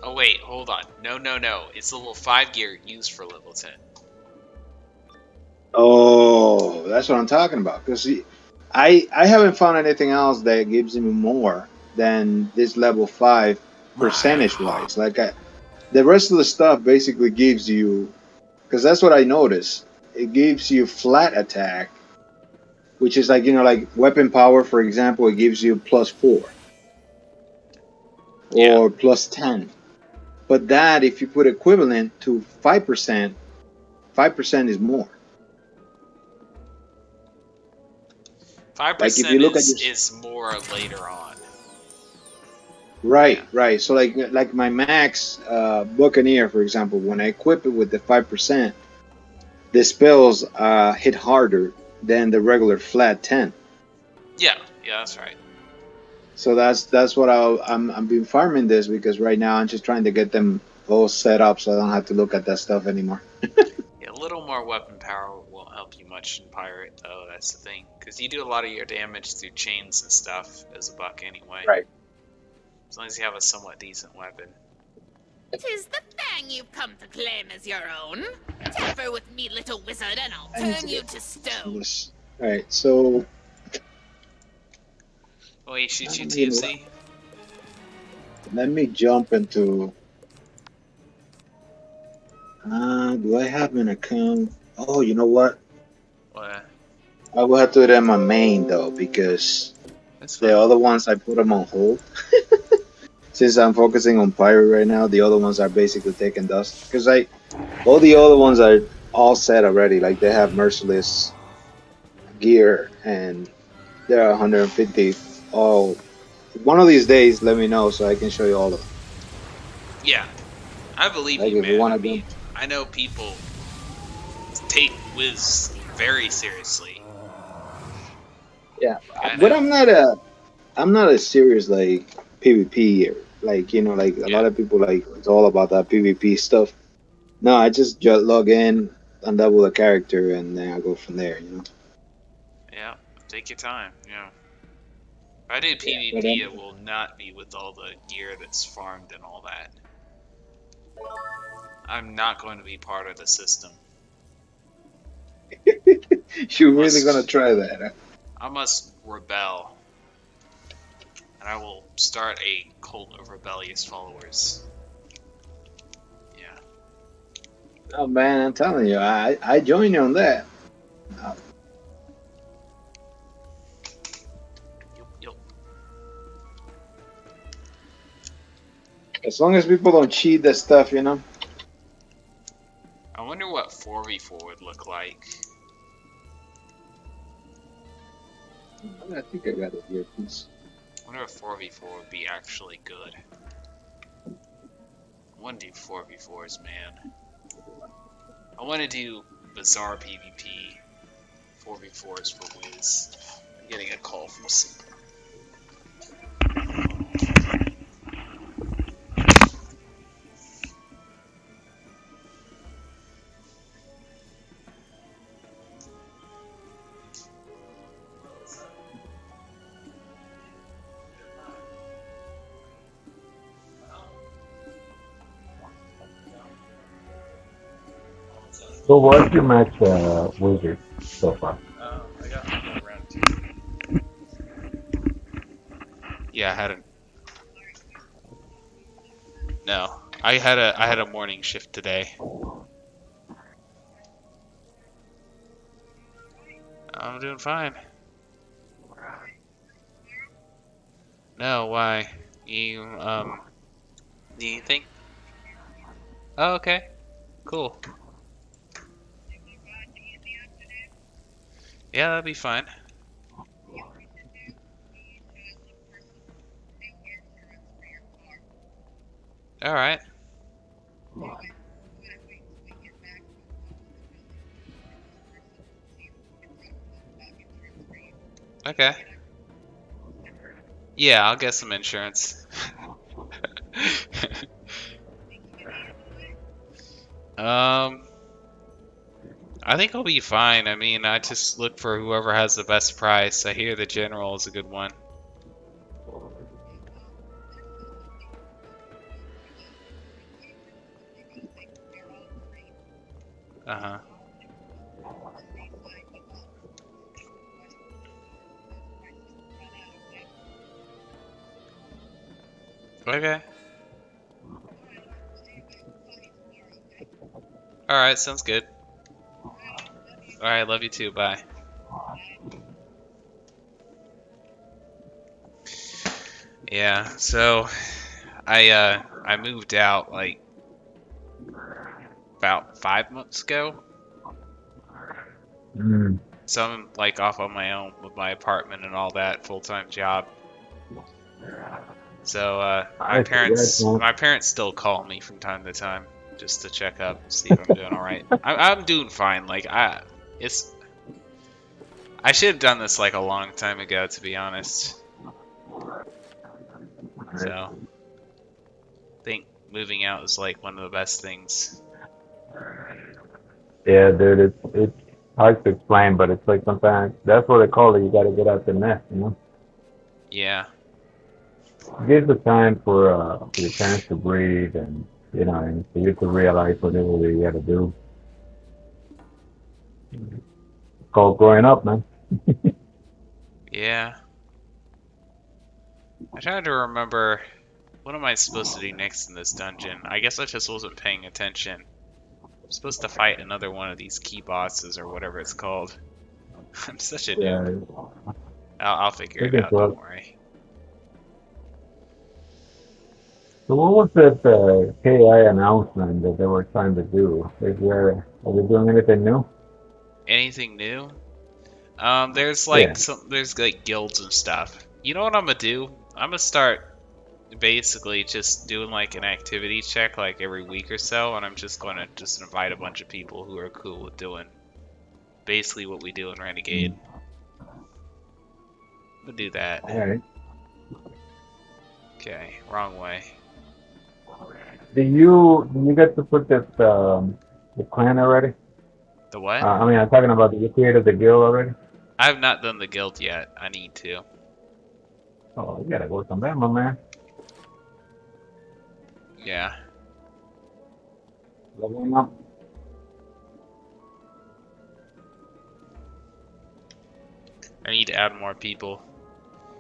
Oh wait, hold on. No. It's level 5 gear used for level 10. Oh, that's what I'm talking about. Because I haven't found anything else that gives me more than this level 5 percentage wise. Like the rest of the stuff basically gives you, because that's what I noticed. It gives you flat attack, which is like, like weapon power, for example, it gives you +4 or +10. But that, if you put equivalent to 5%, 5% is more. 5% Like if you look is more later on. Right, right. So like my max Buccaneer, for example, when I equip it with the 5%, the spells hit harder than the regular flat 10. Yeah, that's right. So that's what I'm been farming this, because right now I'm just trying to get them all set up so I don't have to look at that stuff anymore. Yeah, a little more weapon power won't help you much in Pirate, though. That's the thing, because you do a lot of your damage through chains and stuff as a buck anyway. Right. As long as you have a somewhat decent weapon. 'Tis the thing you've come to claim as your own. Tamper with me, little wizard, and I'll turn you to stone. Alright, so Oh, he shoots you TFC? let me jump into. Do I have an account? Oh, you know what? What? I will have to do it in my main though, because That's the fine. other ones I put them on hold. Since I'm focusing on pirate right now, the other ones are basically taking dust. Because all the other ones are all set already. Like they have merciless gear and they're 150 all. One of these days, let me know so I can show you all of them. Yeah, I believe Like you, if you man. want I to go. mean, I know people take Wiz very seriously. Yeah, I but know. I'm not a serious like PvP or like like a Yeah, lot of people like it's all about that PvP stuff. No, I just log in, unlevel the character, and then I go from there. yeah. Take your time. Yeah. If I do Yeah, but PvP, it will not be with all the gear that's farmed and all that. I'm not going to be part of the system. you're I really gonna must, try that? Huh? I must rebel, and I will start a cult of rebellious followers. Yeah. Oh man, I'm telling you, I join you on that. Yup, yup. As long as people don't cheat the stuff. I wonder what 4v4 would look like. I think I got it here, please. I wonder if 4v4 would be actually good. I want to do 4v4s, man. I want to do bizarre PvP 4v4s for Wiz. I'm getting a call from some. So what's your match, Wizard, so far? I got around 2. Yeah, I had a. No, I had a morning shift today. I'm doing fine. No, why? You need anything? Oh, okay. Cool. Yeah, that'd be fine. All right. Okay. Yeah, I'll get some insurance. I think I'll be fine. I mean, I just look for whoever has the best price. I hear the general is a good one. Uh-huh. Okay. Alright, sounds good. Alright, love you too. Bye. Yeah, so I moved out like about 5 months ago. Mm. So I'm like off on my own with my apartment and all that, full-time job. So I congrats, man. my parents still call me from time to time just to check up, see if I'm doing all right. I'm doing fine. Like I should have done this like a long time ago, to be honest. So I think moving out is like one of the best things. Yeah, dude, it's hard to explain, but it's like sometimes that's what they call it. You got to get out the nest. Yeah. It gives the time for your parents to breathe and and for you to realize whatever you got to do. It's called growing up, man. Yeah. I tried to remember, what am I supposed to do next in this dungeon? I guess I just wasn't paying attention. I'm supposed to fight another one of these key bosses or whatever it's called. I'm such a Yeah. noob. I'll figure I it think out. so. Don't worry. So what was that KI announcement that they were trying to do? Are they doing anything new? Anything new? There's Yeah. there's like guilds and stuff. You know what I'm gonna do? I'm gonna start basically just doing like an activity check like every week or so, and I'm just gonna invite a bunch of people who are cool with doing basically what we do in Renegade. We'll do that. Alright. Okay, wrong way. Do you get to put this the clan already? The what? I mean, I'm talking about you created the guild already? I have not done the guild yet. I need to. Oh, you gotta work on that, my man. Yeah. Leveling up. I need to add more people.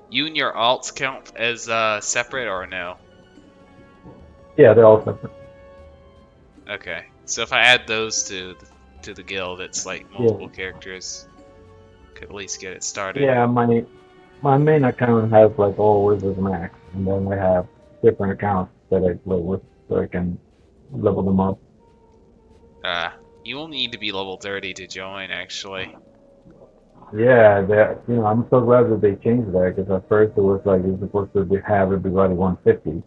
You and your alts count as separate or no? Yeah, they're all separate. Okay. So if I add those to the guild, it's like multiple characters. Could at least get it started. Yeah, my main account has like all Wizard Max, and then I have different accounts that I play with so I can level them up. You only need to be level 30 to join, actually. Yeah, I'm so glad that they changed that because at first it was like you're supposed to have everybody 150,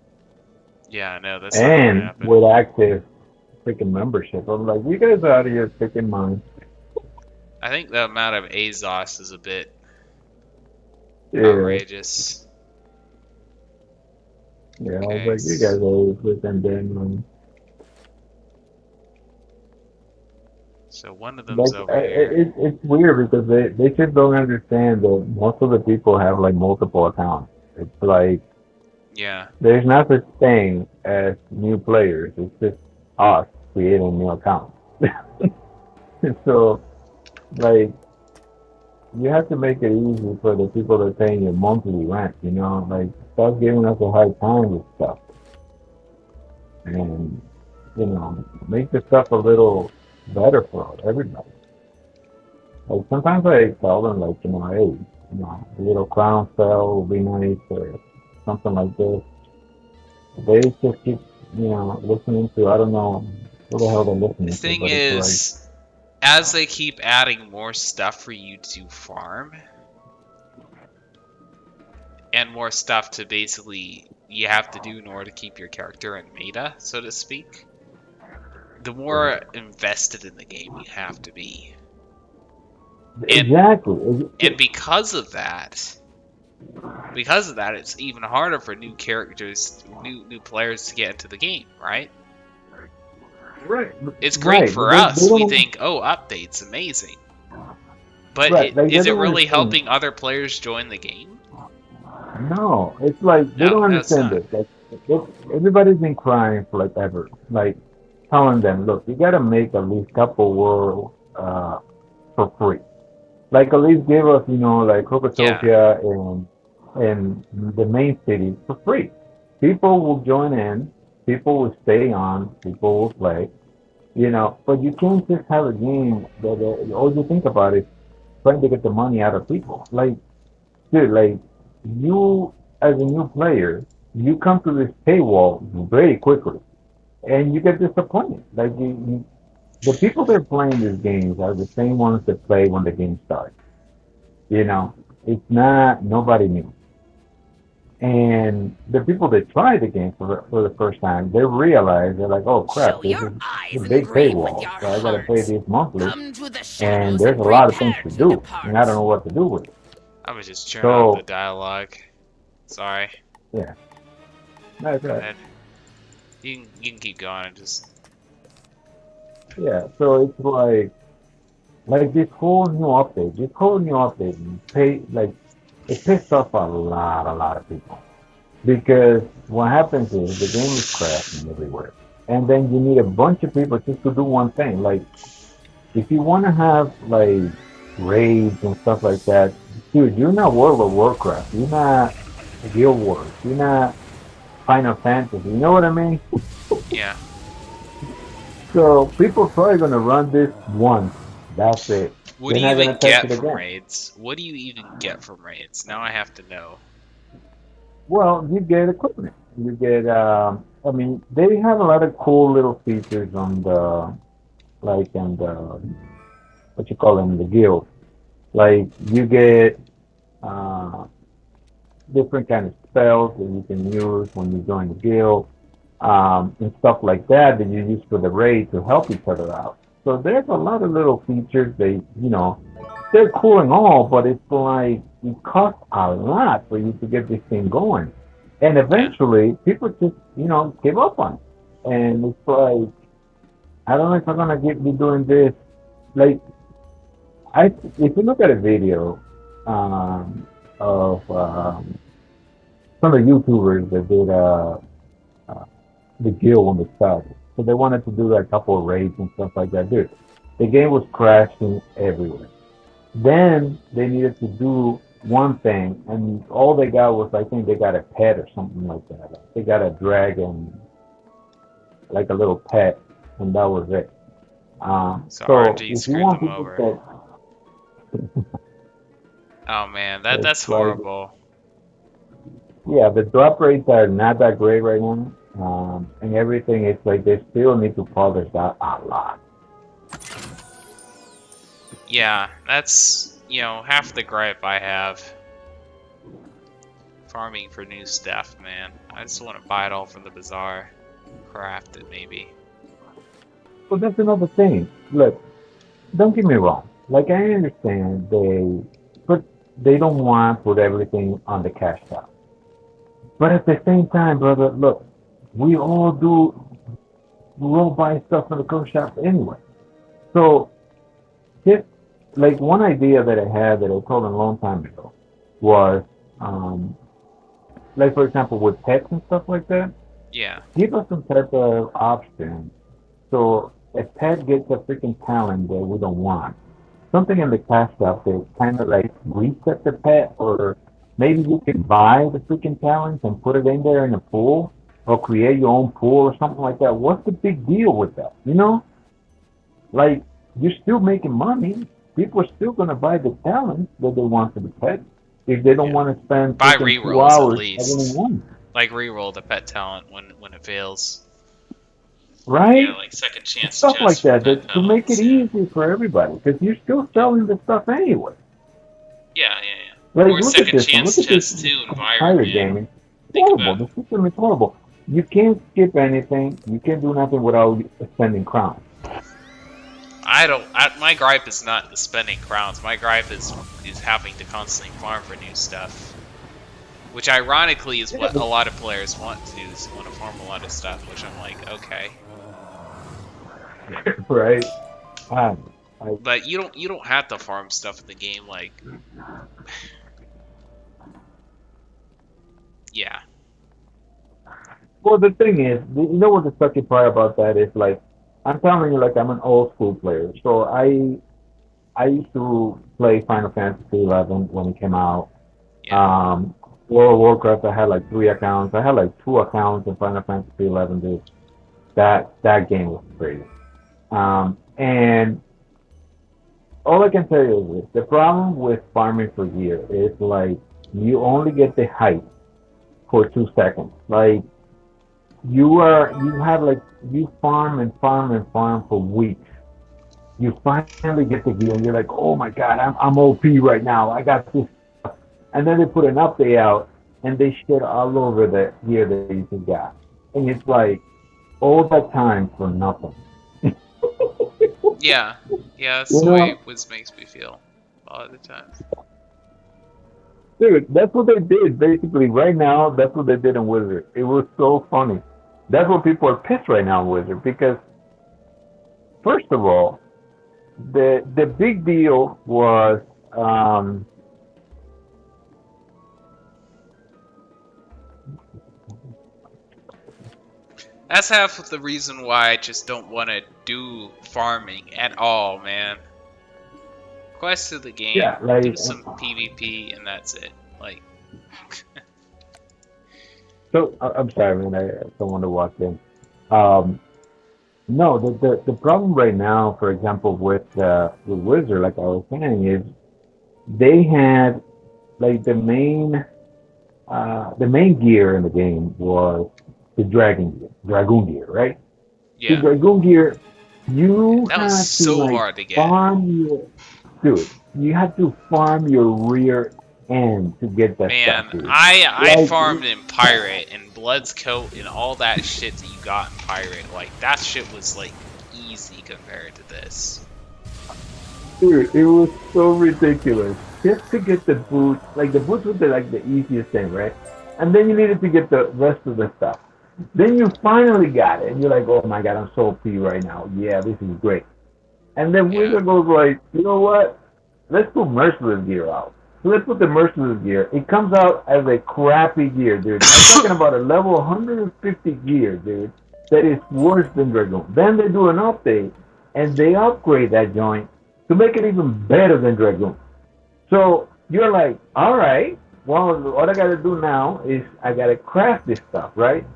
Yeah, I know, that's not gonna and happen. with active freaking membership. I'm like, you guys are out of here picking mine. I think the amount of Azos is a bit Yeah, outrageous. yeah. I Okay, was like, you guys always within them. So one of them's Like, over here. it's weird because they just don't understand that most of the people have like multiple accounts. It's like Yeah. there's not such thing as new players. It's just us creating new accounts. So, like, you have to make it easy for the people that are paying your monthly rent. Like stop giving us a hard time with stuff, and make the stuff a little better for everybody. Like sometimes I tell them like, hey, a little crown spell would be nice or something like this. They just keep, listening to, I don't know what the hell they're listening The to, thing but it's is, as they keep adding more stuff for you to farm, and more stuff to basically you have to do in order to keep your character in meta, so to speak, the more invested in the game you have to be. exactly. And because of that, it's even harder for new characters, new players to get into the game, right? Right. It's great Right, for but us. they We don't- think, oh, updates, amazing. But Right, like, is they it don't really understand. helping other players join the game? No, it's like they No, don't that's understand this. Like everybody's been crying for like ever. Like telling them, look, you gotta make at least couple worlds for free. Like at least give us, like Cocotopia and the main city for free. People will join in, people will stay on, people will play. But you can't just have a game that all you think about is trying to get the money out of people. Like, dude, like you as a new player, you come to this paywall very quickly, and you get disappointed. Like the people that are playing these games are the same ones that play when the game starts. It's not nobody new. And the people that try the game for the first time, they realize they're like, oh crap, Show this your is eyes a and big breathe with paywall, your so I gotta pay hearts. these monthly, Come to the and shadows there's and a lot of things prepare to to do, depart. and I don't know what to do with it. I was just churn So- out the dialogue. Sorry. Yeah. That's right. And you can keep going and just Yeah, so it's like this whole new update, it pissed off a lot of people. Because what happens is the game is crashing everywhere. And then you need a bunch of people just to do one thing. Like, if you want to have, like, raids and stuff like that, dude, you're not World of Warcraft. You're not Guild Wars. You're not Final Fantasy. You know what I mean? yeah. So people are probably going to run this once. That's it. What do They're you not even gonna touch get it from again. raids? What do you even get from raids? Now I have to know. Well, you get equipment. You get, I mean, they have a lot of cool little features on the, like, in the, what you call them, the guild. Like, you get uh, different kind of spells that you can use when you join the guild, and stuff like that that you use for the raid to help each other out. So there's a lot of little features they, they're cool and all, but it's like it costs a lot for you to get this thing going. And Yeah. eventually, people just, give up on it. And it's like, I don't know if I'm gonna be doing this. Like, if you look at a video of some of the YouTubers that did uh, the guild when they started, so they wanted to do like a couple of raids and stuff like that. Dude, the game was crashing everywhere. Then they needed to do one thing, and all they got was, I think they got a pet or something like that. Like, they got a dragon, like a little pet, and that was it. So So RNG if you screwed want them people over. that, Oh man, it's that's like, horrible. yeah, the drop rates are not that great right now, and everything is like they still need to polish that a lot. Yeah, that's, half the gripe I have. Farming for new stuff, man. I just want to buy it all from the bazaar. Craft it, maybe. But that's another thing. Look, don't get me wrong. Like, I understand they don't want to put everything on the cash cow. But at the same time, brother, look, we all buy stuff in the cook shop anyway. So, just like one idea that I had that I told them a long time ago was, like, for example, with pets and stuff like that, Yeah. give us some type of option. So a pet gets a freaking talent that we don't want. Something in the cash shop that kind of like reset the pet, or maybe you can buy the freaking talents and put it in there in a pool, or create your own pool or something like that. What's the big deal with that? Like, you're still making money. People are still gonna buy the talents that they want for the pet if they don't Yeah. want to spend Buy freaking 2 rerolls at hours least. having one. Like reroll the pet talent when it fails. Right? Yeah, like second chance Stuff like chests for that, pet to make it talents. Yeah. easy for everybody, because you're still selling the stuff anyway. Yeah. Like, Or look at second this one. chance Look at chests this too in pirate Virus, man. gaming. Think Horrible. about it. The system is horrible. You can't skip anything. You can't do nothing without spending crowns. My gripe is not the spending crowns. My gripe is having to constantly farm for new stuff. Which ironically is what a lot of players want to do, is want to farm a lot of stuff, which I'm like, okay. Right? But you don't have to farm stuff in the game, like, yeah. Well, the thing is, you know what the sucky part about that is? Like, I'm telling you, like, I'm an old school player. So I used to play Final Fantasy 11 when it came out. Yeah. World of Warcraft, I had like 3 accounts. I had like 2 accounts in Final Fantasy 11. Dude, that game was crazy. And all I can tell you is this: the problem with farming for gear is like you only get the height for 2 seconds. Like, you farm and farm and farm for weeks. You finally get the gear, and you're like, oh my god, I'm OP right now. I got this. And then they put an update out, and they shit all over the gear that you just got. And it's like, all that time for nothing. Yeah, that's the way Wiz makes me feel a lot of the time. Dude, that's what they did, basically. Right now, that's what they did in Wizard. It was so funny. That's what people are pissed right now in Wizard, because, first of all, the big deal was, That's half of the reason why I just don't want to do farming at all, man. Quest of the game, Yeah, like, do some PvP, and that's it. Like, so, I'm sorry, man, I someone to walk in. No, the problem right now, for example, with Wizard, like I was saying, is they had like the main gear in the game was the dragoon gear, right? The Yeah. dragoon gear, you That was had to so like hard to get. farm your dude. You had to farm your rear end to get that stuff, Man, dude. I Like, farmed in Pirate and Blood's Coat and all that shit that you got in Pirate. Like, that shit was, like, easy compared to this. dude, it was so ridiculous. Just to get the boots, like the boots were like the easiest thing, right? And then you needed to get the rest of the stuff. Then you finally got it, and you're like, oh my god, I'm so OP right now. Yeah, this is great. And then Yeah. Wizard goes like, you know what? Let's put Merciless gear out. So let's put the Merciless gear. It comes out as a crappy gear, dude. I'm talking about a level 150 gear, dude. That is worse than Dragoon. Then they do an update, and they upgrade that joint to make it even better than Dragoon. So you're like, all right, well, what I got to do now is I got to craft this stuff, right?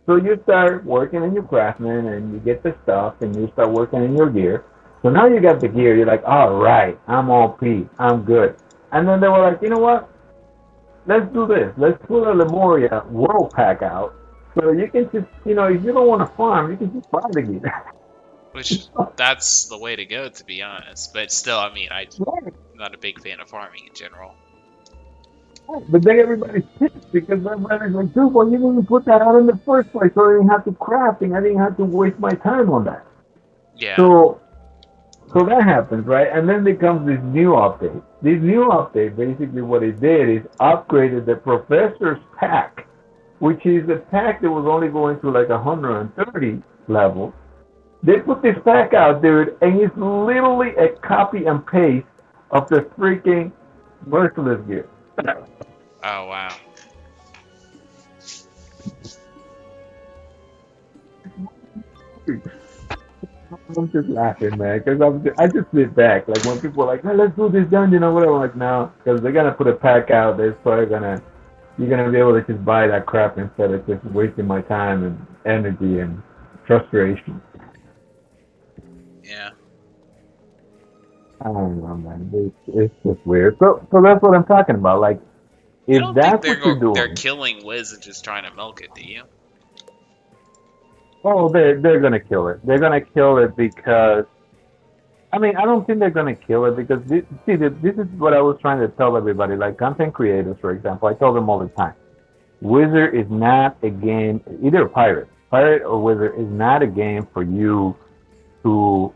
So you start working in your craftsman and you get the stuff and you start working in your gear. So now you got the gear. You're like, all right, I'm OP. I'm good. And then they were like, you know what? Let's do this. Let's pull a Lemuria World Pack out. So you can just, if you don't want to farm, you can just buy the gear. Which, that's the way to go, to be honest. But still, I mean, I'm not a big fan of farming in general. But then everybody's pissed because everybody's like, dude, well, you didn't even put that out in the first place, so I didn't have to crafting. I didn't have to waste my time on that. Yeah. So that happens, right? And then there comes this new update. This new update, basically what it did is upgraded the Professor's Pack, which is a pack that was only going to like 130 levels. They put this pack out, dude, and it's literally a copy and paste of the freaking Merciless gear. Oh, wow. I'm just laughing, man, because I just sit back. Like when people are like, "Hey, let's do this dungeon or whatever," I'm like, no, because they're gonna put a pack out. They're probably you're gonna be able to just buy that crap instead of just wasting my time and energy and frustration. Yeah. I don't know, man. It's just weird. So that's what I'm talking about. Like, I if don't that's think what you're doing, they're killing Wiz and just trying to milk it, do you? oh, they're gonna kill it. They're gonna kill it because, I mean, I don't think they're gonna kill it because this is what I was trying to tell everybody. Like content creators, for example, I tell them all the time. Wizard is not a game. Either Pirate or Wizard is not a game for you to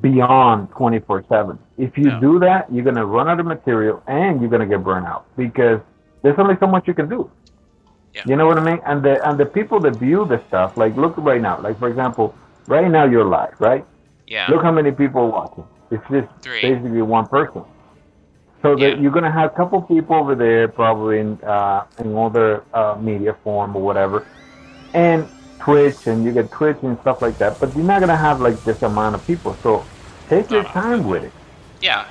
be on 24/7. If you do that, you're gonna run out of material and you're gonna get burned out because there's only so much you can do. Yeah. You know what I mean? And the people that view the stuff, like look right now, like for example, right now you're live, right? Yeah. Look how many people are watching. It's just 3. basically one person. So that you're gonna have a couple people over there, probably in other media form or whatever, and Twitch, and you get Twitch and stuff like that. But you're not gonna have like this amount of people. So take your time with it. Yeah.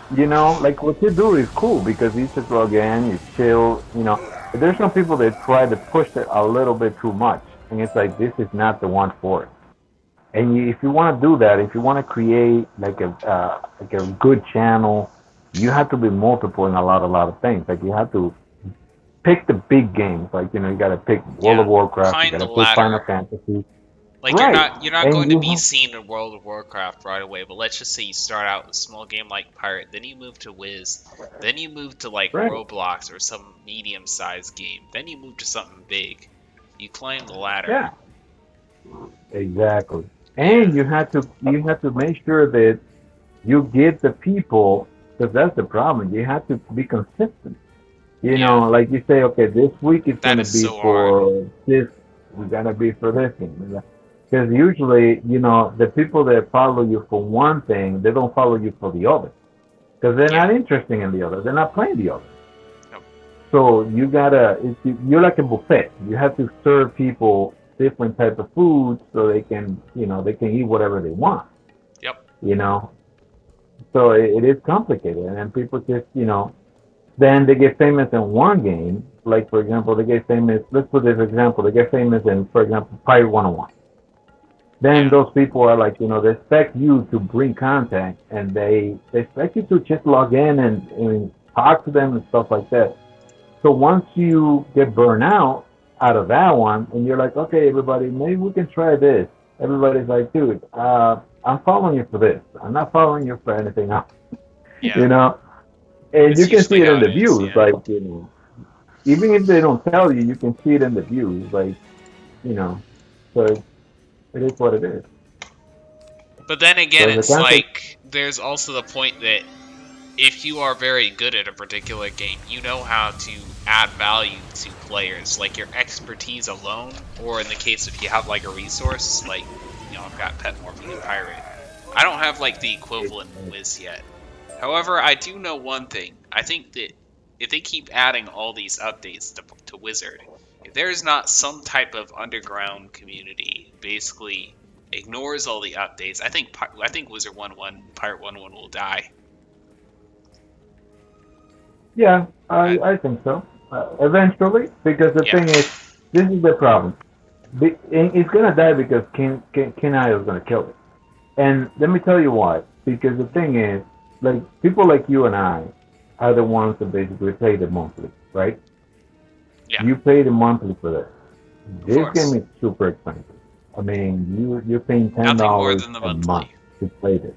Like what you do is cool because you just log in, you chill. There's some people that try to push it a little bit too much, and it's like this is not the one for it. And if you want to do that, if you want to create like a good channel, you have to be multiple in a lot of things. Like you have to pick the big games. Like you got to pick World of Warcraft, you got to pick Final Fantasy. Like you're not going to be seen in World of Warcraft right away, but let's just say you start out with a small game like Pirate, then you move to Wiz, then you move to like Roblox or some medium-sized game, then you move to something big. You climb the ladder. Yeah. Exactly. And you have to make sure that you get the people, because that's the problem. You have to be consistent. Like you say, okay, this week it's going to be for this. It's going to be for this thing. Because usually, the people that follow you for one thing, they don't follow you for the other. Because they're not interested in the other. They're not playing the other. Nope. So you're like a buffet. You have to serve people different type of foods so they can eat whatever they want. Yep. So it is complicated, and then people just then they get famous in one game. Like for example, they get famous. Let's put this example. They get famous in, for example, Pirate 101. then Yeah. those people are like, they expect you to bring content, and they expect you to just log in and talk to them and stuff like that. So once you get burned out of that one, and you're like, okay, everybody, maybe we can try this. Everybody's like, dude, I'm following you for this. I'm not following you for anything else. Yeah. You know, and That's you can see usually it how in the it is, views, yeah. like, even if they don't tell you, you can see it in the views, like, so it is what it is. But then again, So the it's concept- like there's also the point that if you are very good at a particular game, you know how to add value to players, like your expertise alone, or in the case if you have like a resource, like, I've got Pet Morphine and Pirate. I don't have like the equivalent Wiz yet. However, I do know one thing. I think that if they keep adding all these updates to Wizard, if there's not some type of underground community, basically ignores all the updates, I think Wizard101, Pirate 101 will die. Yeah, I think so. Eventually, because the Yeah. thing is, this is the problem. It's gonna die because King is gonna kill it. And let me tell you why. Because the thing is, like, people like you and I are the ones that basically pay the monthly, right? Yeah. You pay the monthly for this. This course. game is super expensive. I mean, you're paying $10 Nothing more than the a monthly. month to play this.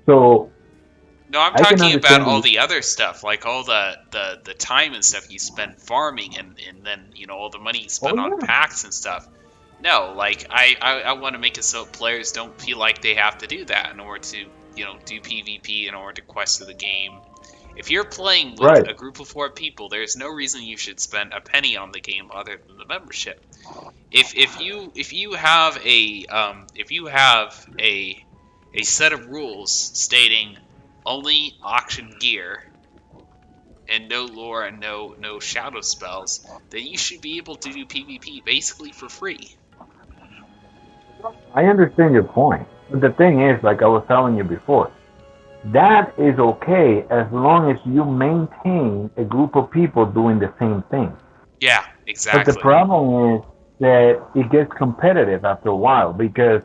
So No, I'm I can talking about understand all you- the other stuff, like all the time and stuff you spend farming, and then all the money you spend on yeah. packs and stuff. No, like I want to make it so players don't feel like they have to do that in order to do PvP, in order to quest through the game. If you're playing with Right. a group of 4 people, there's no reason you should spend a penny on the game other than the membership. If you have a set of rules stating only auction gear and no lore and no shadow spells, then you should be able to do PvP basically for free. I understand your point. But the thing is, like I was telling you before, that is okay as long as you maintain a group of people doing the same thing. Yeah, exactly. But the problem is that it gets competitive after a while, because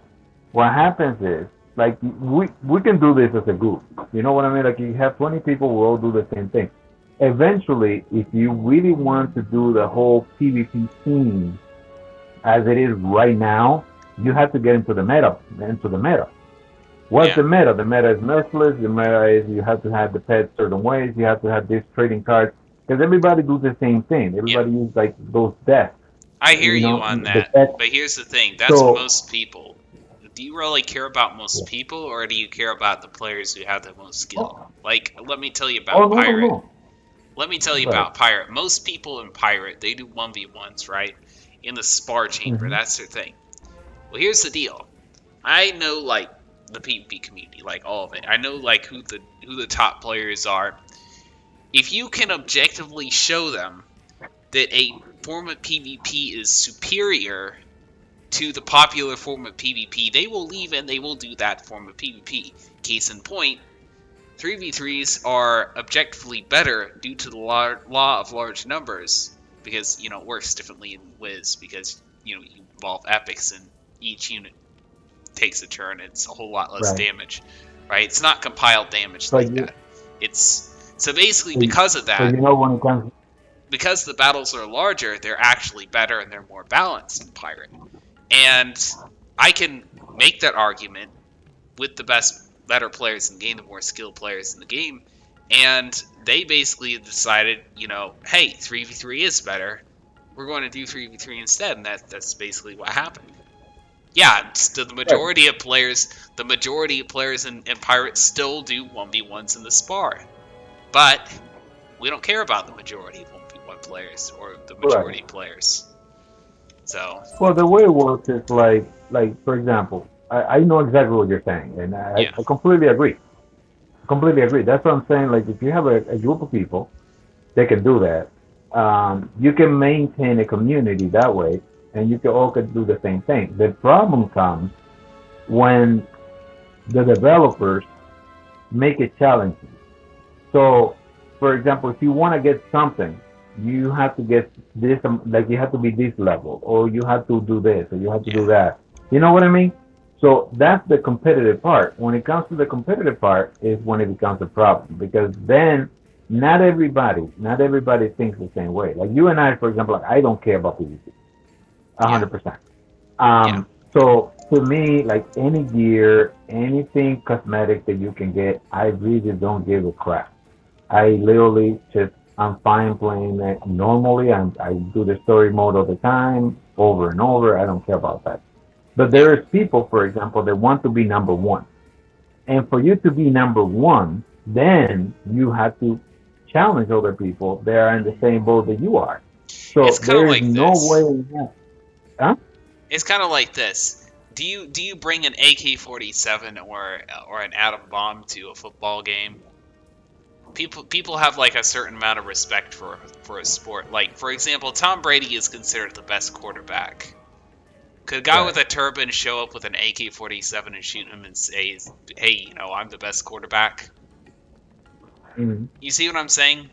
what happens is, like, we can do this as a group. You know what I mean? Like, you have 20 people who all do the same thing. Eventually, if you really want to do the whole PvP scene as it is right now, you have to get into the meta. What's Yeah. the meta? The meta is merciless. The meta is you have to have the pets certain ways. You have to have these trading cards, because everybody does the same thing. Everybody uses like those deaths. I hear you know, on the that, fact- but here's the thing. That's So- most people. Do you really care about most people, or do you care about the players who have the most skill? Like, let me tell you about Oh, no, Pirate. no. Let me tell you Right. about Pirate. Most people in Pirate, they do 1v1s, right? In the spar chamber, Mhm. that's their thing. Well, here's the deal. I know, like, the PvP community, like, all of it. I know, like, who the top players are. If you can objectively show them that a form of PvP is superior to the popular form of PvP, they will leave and they will do that form of PvP. Case in point, 3v3s are objectively better due to the law of large numbers, because, it works differently in Wiz, because, you involve epics and each unit takes a turn. It's a whole lot less Right. damage, right? It's not compiled damage But like you- that. So basically, So- because of So that, when it comes, because the battles are larger, they're actually better and they're more balanced in Pirate. And I can make that argument with the better players in the game, the more skilled players in the game, and they basically decided, hey, 3v3 is better. We're going to do 3v3 instead, and that's basically what happened. Yeah, the majority of players in Pirate still do 1v1s in the spar, but we don't care about the majority of 1v1 players or the majority of players. So well, the way it works is like for example, I know exactly what you're saying, and I completely agree. That's what I'm saying. Like, if you have a group of people, they can do that. You can maintain a community that way, and you can all do the same thing. The problem comes when the developers make it challenging. So, for example, if you want to get something, you have to get this, like, you have to be this level, or you have to do this, or you have to do that. You know what I mean? So that's the competitive part. When it comes to the competitive part, is when it becomes a problem because then not everybody thinks the same way. Like you and I, for example, like I don't care about PvP, Yeah. 100%. Yeah. So to me, like any gear, anything cosmetic that you can get, I really don't give a crap. I literally just I'm fine playing it normally. I do the story mode all the time, over and over. I don't care about that. But Yeah. there's people, for example, that want to be number one. And for you to be number one, then you have to challenge other people that are in the same boat that you are. So It's kind of there is like no this. way in hell. Huh? It's kind of like this. Do you bring an AK-47 or an atom bomb to a football game? People have like a certain amount of respect for a sport. Like for example, Tom Brady is considered the best quarterback. Could a guy with Right. a turban show up with an AK-47 and shoot him and say, "Hey, I'm the best quarterback"? Mhm. You see what I'm saying?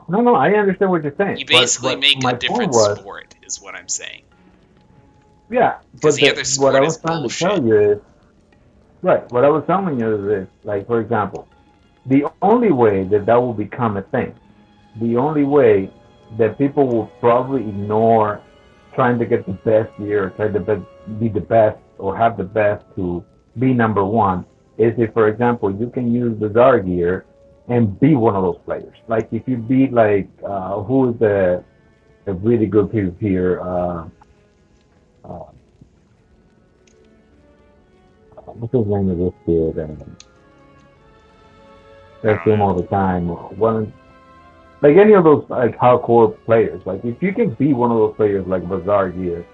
No, no, I understand what you're saying. You But basically make a my point different was, sport, is what I'm saying. yeah, Because but the other what I sport is was trying to bullshit. tell you is, right, what I was telling you is this, like, for example, the only way that that will become a thing, the only way that people will probably ignore trying to get the best gear, or try to be the best, or have the best to be number one, is if, for example, you can use bizarre gear and be one of those players. Like, if you beat, like, who is a really good PvPer, uh, what's his name of this kid? I I don't see him know. all the time. One, like any of those like hardcore players. Like if you can be one of those players like Bizarre Gear,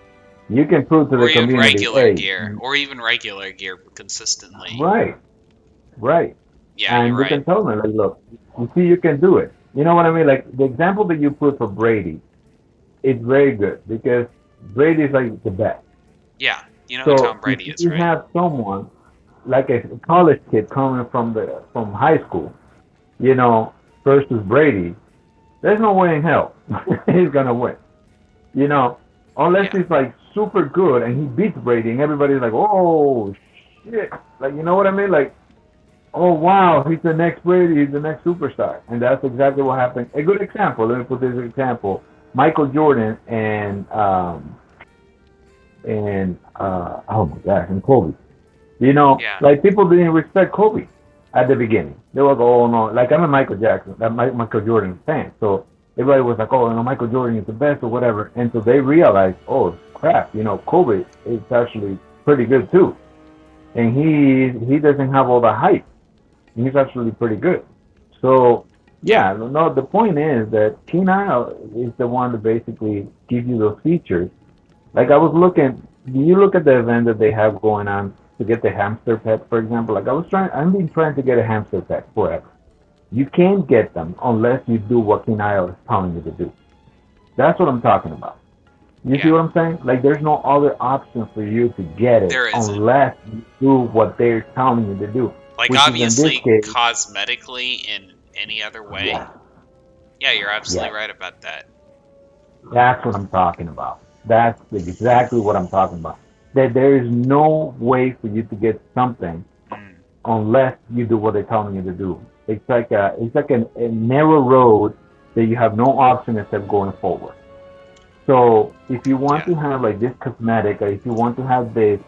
you can prove to Or the even community, regular hey, gear. Or even regular gear consistently. right, right, Yeah, you're and you right. can tell them like, look, you see, you can do it. You know what I mean? Like the example that you put for Brady, it's very good because Brady is like the best. Yeah, you know who So Tom if Brady is, you right? have someone like a college kid coming from high school, you know, versus Brady, there's no way in hell he's gonna win. You know, unless Yeah. he's like super good and he beats Brady and everybody's like, oh shit, like you know what I mean? Like, oh wow, he's the next Brady, he's the next superstar, and that's exactly what happened. A good example. Let me put this example: Michael Jordan and oh my gosh, and Kobe. You know, Yeah. like people didn't respect Kobe at the beginning. They were like, oh no, like I'm a Michael Jordan fan, so everybody was like, oh, Michael Jordan is the best or whatever, and so they realized, oh crap, Kobe is actually pretty good too, and he doesn't have all the hype. He's actually pretty good. So Yeah. yeah, no, the point is that Keen Isle is the one to basically give you those features. Like I was looking, you look at the event that they have going on to get the hamster pet, for example. Like I've been trying to get a hamster pet forever. You can't get them unless you do what Keen is telling you to do. That's what I'm talking about. You see Yeah. what I'm saying? Like there's no other option for you to get it There isn't. unless you do what they're telling you to do, Like, which is in this obviously, case, cosmetically in any other way. yeah, Yeah, you're absolutely yeah. right about that. That's what I'm talking about. That's exactly what I'm talking about. That there is no way for you to get something Mm. unless you do what they're telling you to do. It's like a narrow road that you have no option except going forward. So if you want Yeah. to have like this cosmetic, or if you want to have this,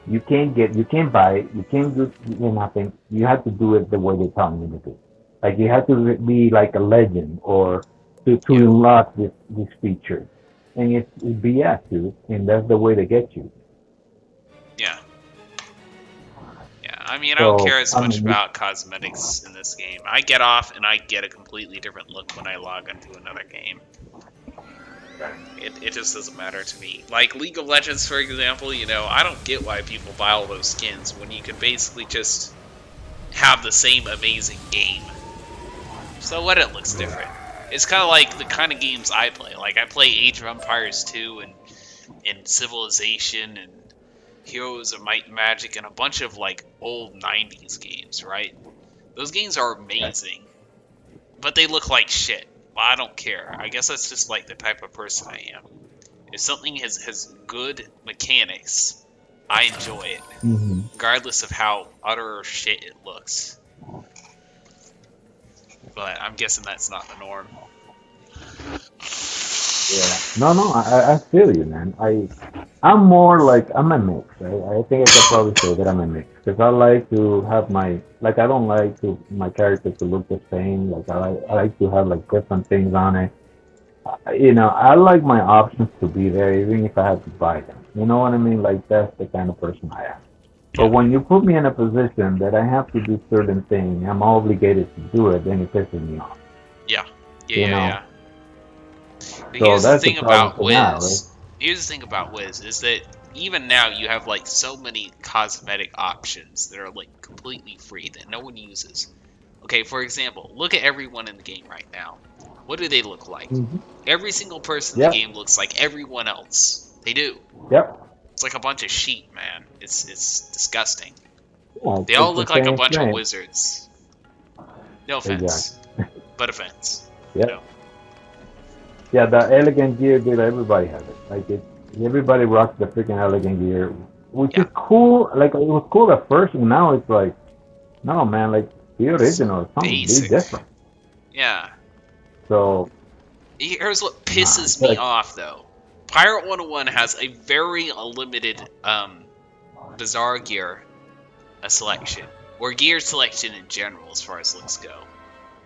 you can't buy it, you can't do nothing. You have to do it the way they're telling you to do. Like you have to be like a legend or to Yeah. unlock this feature, and it's BS, dude, and that's the way they get you. Yeah. Yeah. I mean, I don't So care as I much mean, about cosmetics in this game. I get off and I get a completely different look when I log into another game. It just doesn't matter to me. Like League of Legends, for example, I don't get why people buy all those skins when you could basically just have the same amazing game. So what, it looks different. It's kind of like the kind of games I play. Like I play Age of Empires 2 and Civilization and Heroes of Might and Magic and a bunch of like old 90s games, right? Those games are amazing, but they look like shit. Well, I don't care. I guess that's just like the type of person I am. If something has good mechanics, I enjoy it, regardless of how utter shit it looks. But I'm guessing that's not the norm. Yeah. No, I feel you, man. I'm more like, I'm a mix. I think I could probably say that I'm a mix. Because I like to have like, I don't like my character to look the same. Like, I like to have, like, different things on it. I like my options to be there, even if I have to buy them. You know what I mean? Like, that's the kind of person I am. But when you put me in a position that I have to do certain things, I'm obligated to do it, then it pisses me off. Yeah. But So here's the that's thing the problem about for now, Wiz. Here's the thing about Wiz is that even now you have like so many cosmetic options that are like completely free that no one uses. Okay, for example, look at everyone in the game right now. What do they look like? Every single person in the game looks like everyone else. They do. Yep. It's like a bunch of sheep, man. It's disgusting. Yeah, They all look like a same bunch thing. of wizards. No offense, but offense. Yeah. You know? Yeah, the elegant gear, dude, everybody has it. Like, everybody rocks the freaking elegant gear, which is cool. Like, it was cool at first, and now it's like, no, man, like, the original is something Basic. different. Yeah. So, here's what pisses me off, though. Pirate 101 has a very limited bizarre gear selection, or gear selection in general as far as looks go.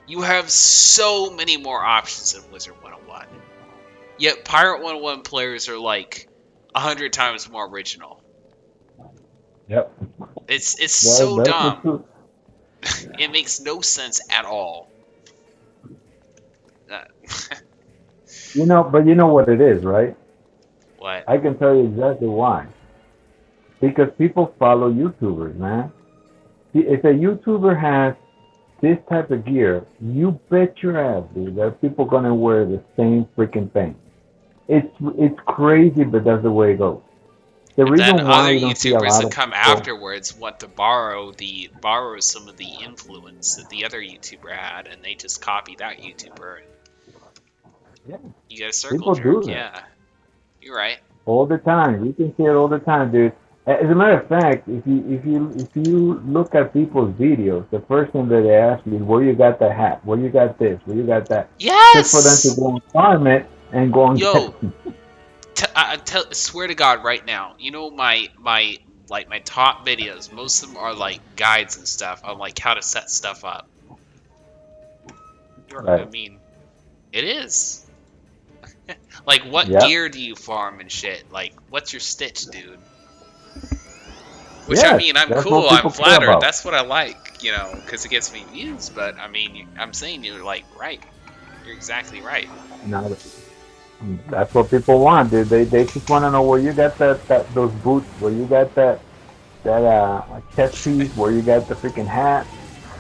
You have so many more options than Wizard 101. Yet Pirate 101 players are like 100 times more original. Yep. It's so dumb. It makes no sense at all. But you know what it is, right? What? I can tell you exactly why. Because people follow YouTubers, man. If a YouTuber has this type of gear, you bet your ass, dude, that people gonna wear the same freaking thing. It's crazy, but that's the way it goes. The reason then why other you don't see a YouTubers lot that of come people, afterwards want to borrow some of the influence that the other YouTuber had, and they just copy that YouTuber. Yeah. You get a circle People jerk, do that. yeah. You're right. All the time. You can see it all the time, dude. As a matter of fact, if you look at people's videos, the first thing that they ask you is where you got that hat, where you got this, where you got that. Yes. Just for them to go and farm it and go and Yo, get I swear to God, right now, you know my top videos. Most of them are like guides and stuff on like how to set stuff up. Right. I mean, it is. Like, what gear do you farm and shit? Like, what's your stitch, dude? Which, I mean, I'm cool, I'm flattered, that's what I like, because it gets me views, but, I mean, I'm saying you're, like, right. You're exactly right. No, that's what people want, dude. They just want to know where you got those boots, where you got that chest piece, where you got the freaking hat,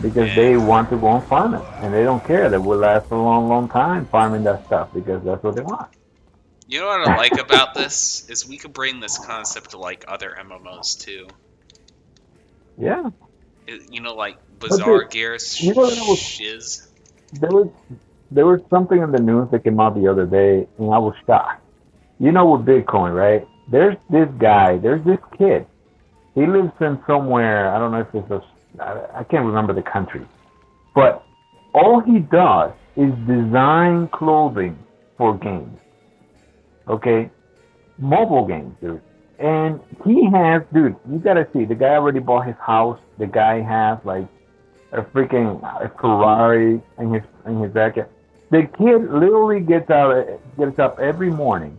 because they want to go and farm it, and they don't care. They will last a long, long time farming that stuff, because that's what they want. You know what I like about this? Is we could bring this concept to, like, other MMOs, too. Yeah. Like, bizarre gears, shiz. There was something in the news that came out the other day, and I was shocked. With Bitcoin, right? There's this kid. He lives in somewhere, I don't know if it's I can't remember the country. But all he does is design clothing for games. Okay? Mobile games, dude. And he has, dude, you gotta see, the guy already bought his house. The guy has, like, a Ferrari in his backyard. The kid literally gets up every morning,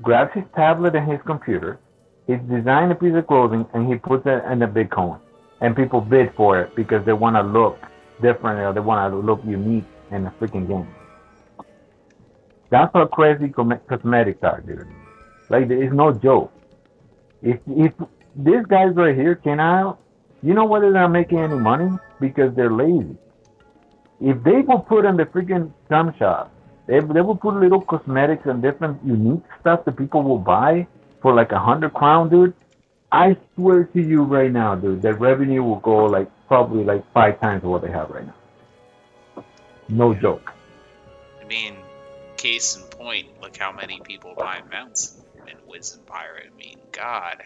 grabs his tablet and his computer, he's designed a piece of clothing, and he puts it in a Bitcoin. And people bid for it because they want to look different, or they want to look unique in the freaking game. That's how crazy cosmetics are, dude. Like, it's no joke. If these guys right here came out, you know why they're not making any money? Because they're lazy. If they will put in the freaking thumb shop, they will put little cosmetics and different unique stuff that people will buy for like 100 crown, dude. I swear to you right now, dude, the revenue will go probably 5 times what they have right now. No joke. I mean, case in point, look how many people buy mounts in Wiz and Pirate. I mean, God.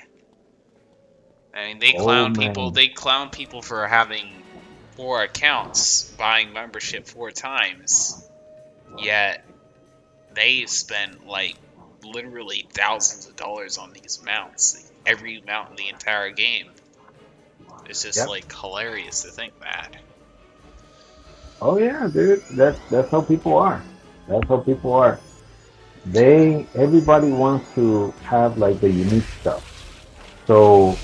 I mean, they Oh clown people. man. They clown people for having 4 accounts, buying membership 4 times. Yet they spent like literally thousands of dollars on these mounts. Every mount in the entire game. It's just Yep. like hilarious to think that. Oh yeah, dude. That's how people are. That's how people are. Everybody wants to have like the unique stuff. So,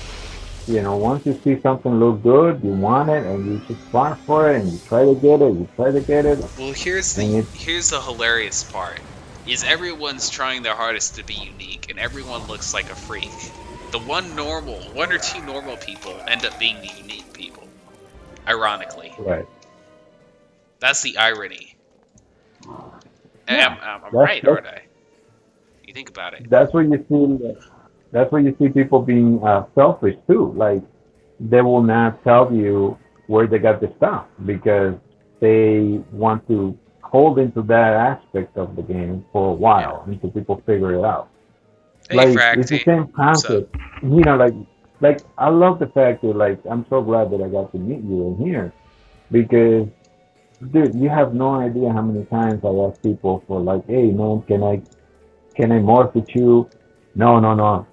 once you see something look good, you want it, and you just farm for it, and you try to get it, Well, here's the hilarious part. Is everyone's trying their hardest to be unique, and everyone looks like a freak. The one or two normal people end up being the unique people. Ironically. Right. That's the irony. And Yeah, I'm right, aren't I? You think about it. That's where you see. That's where you see people being selfish too. Like they will not tell you where they got the stuff because they want to hold into that aspect of the game for a while until people figure it out. Hey, Like Fracty. it's the same concept. Like I love the fact that like I'm so glad that I got to meet you in here because dude, you have no idea how many times I ask people for like, hey man, can I morph with you? No, no, no.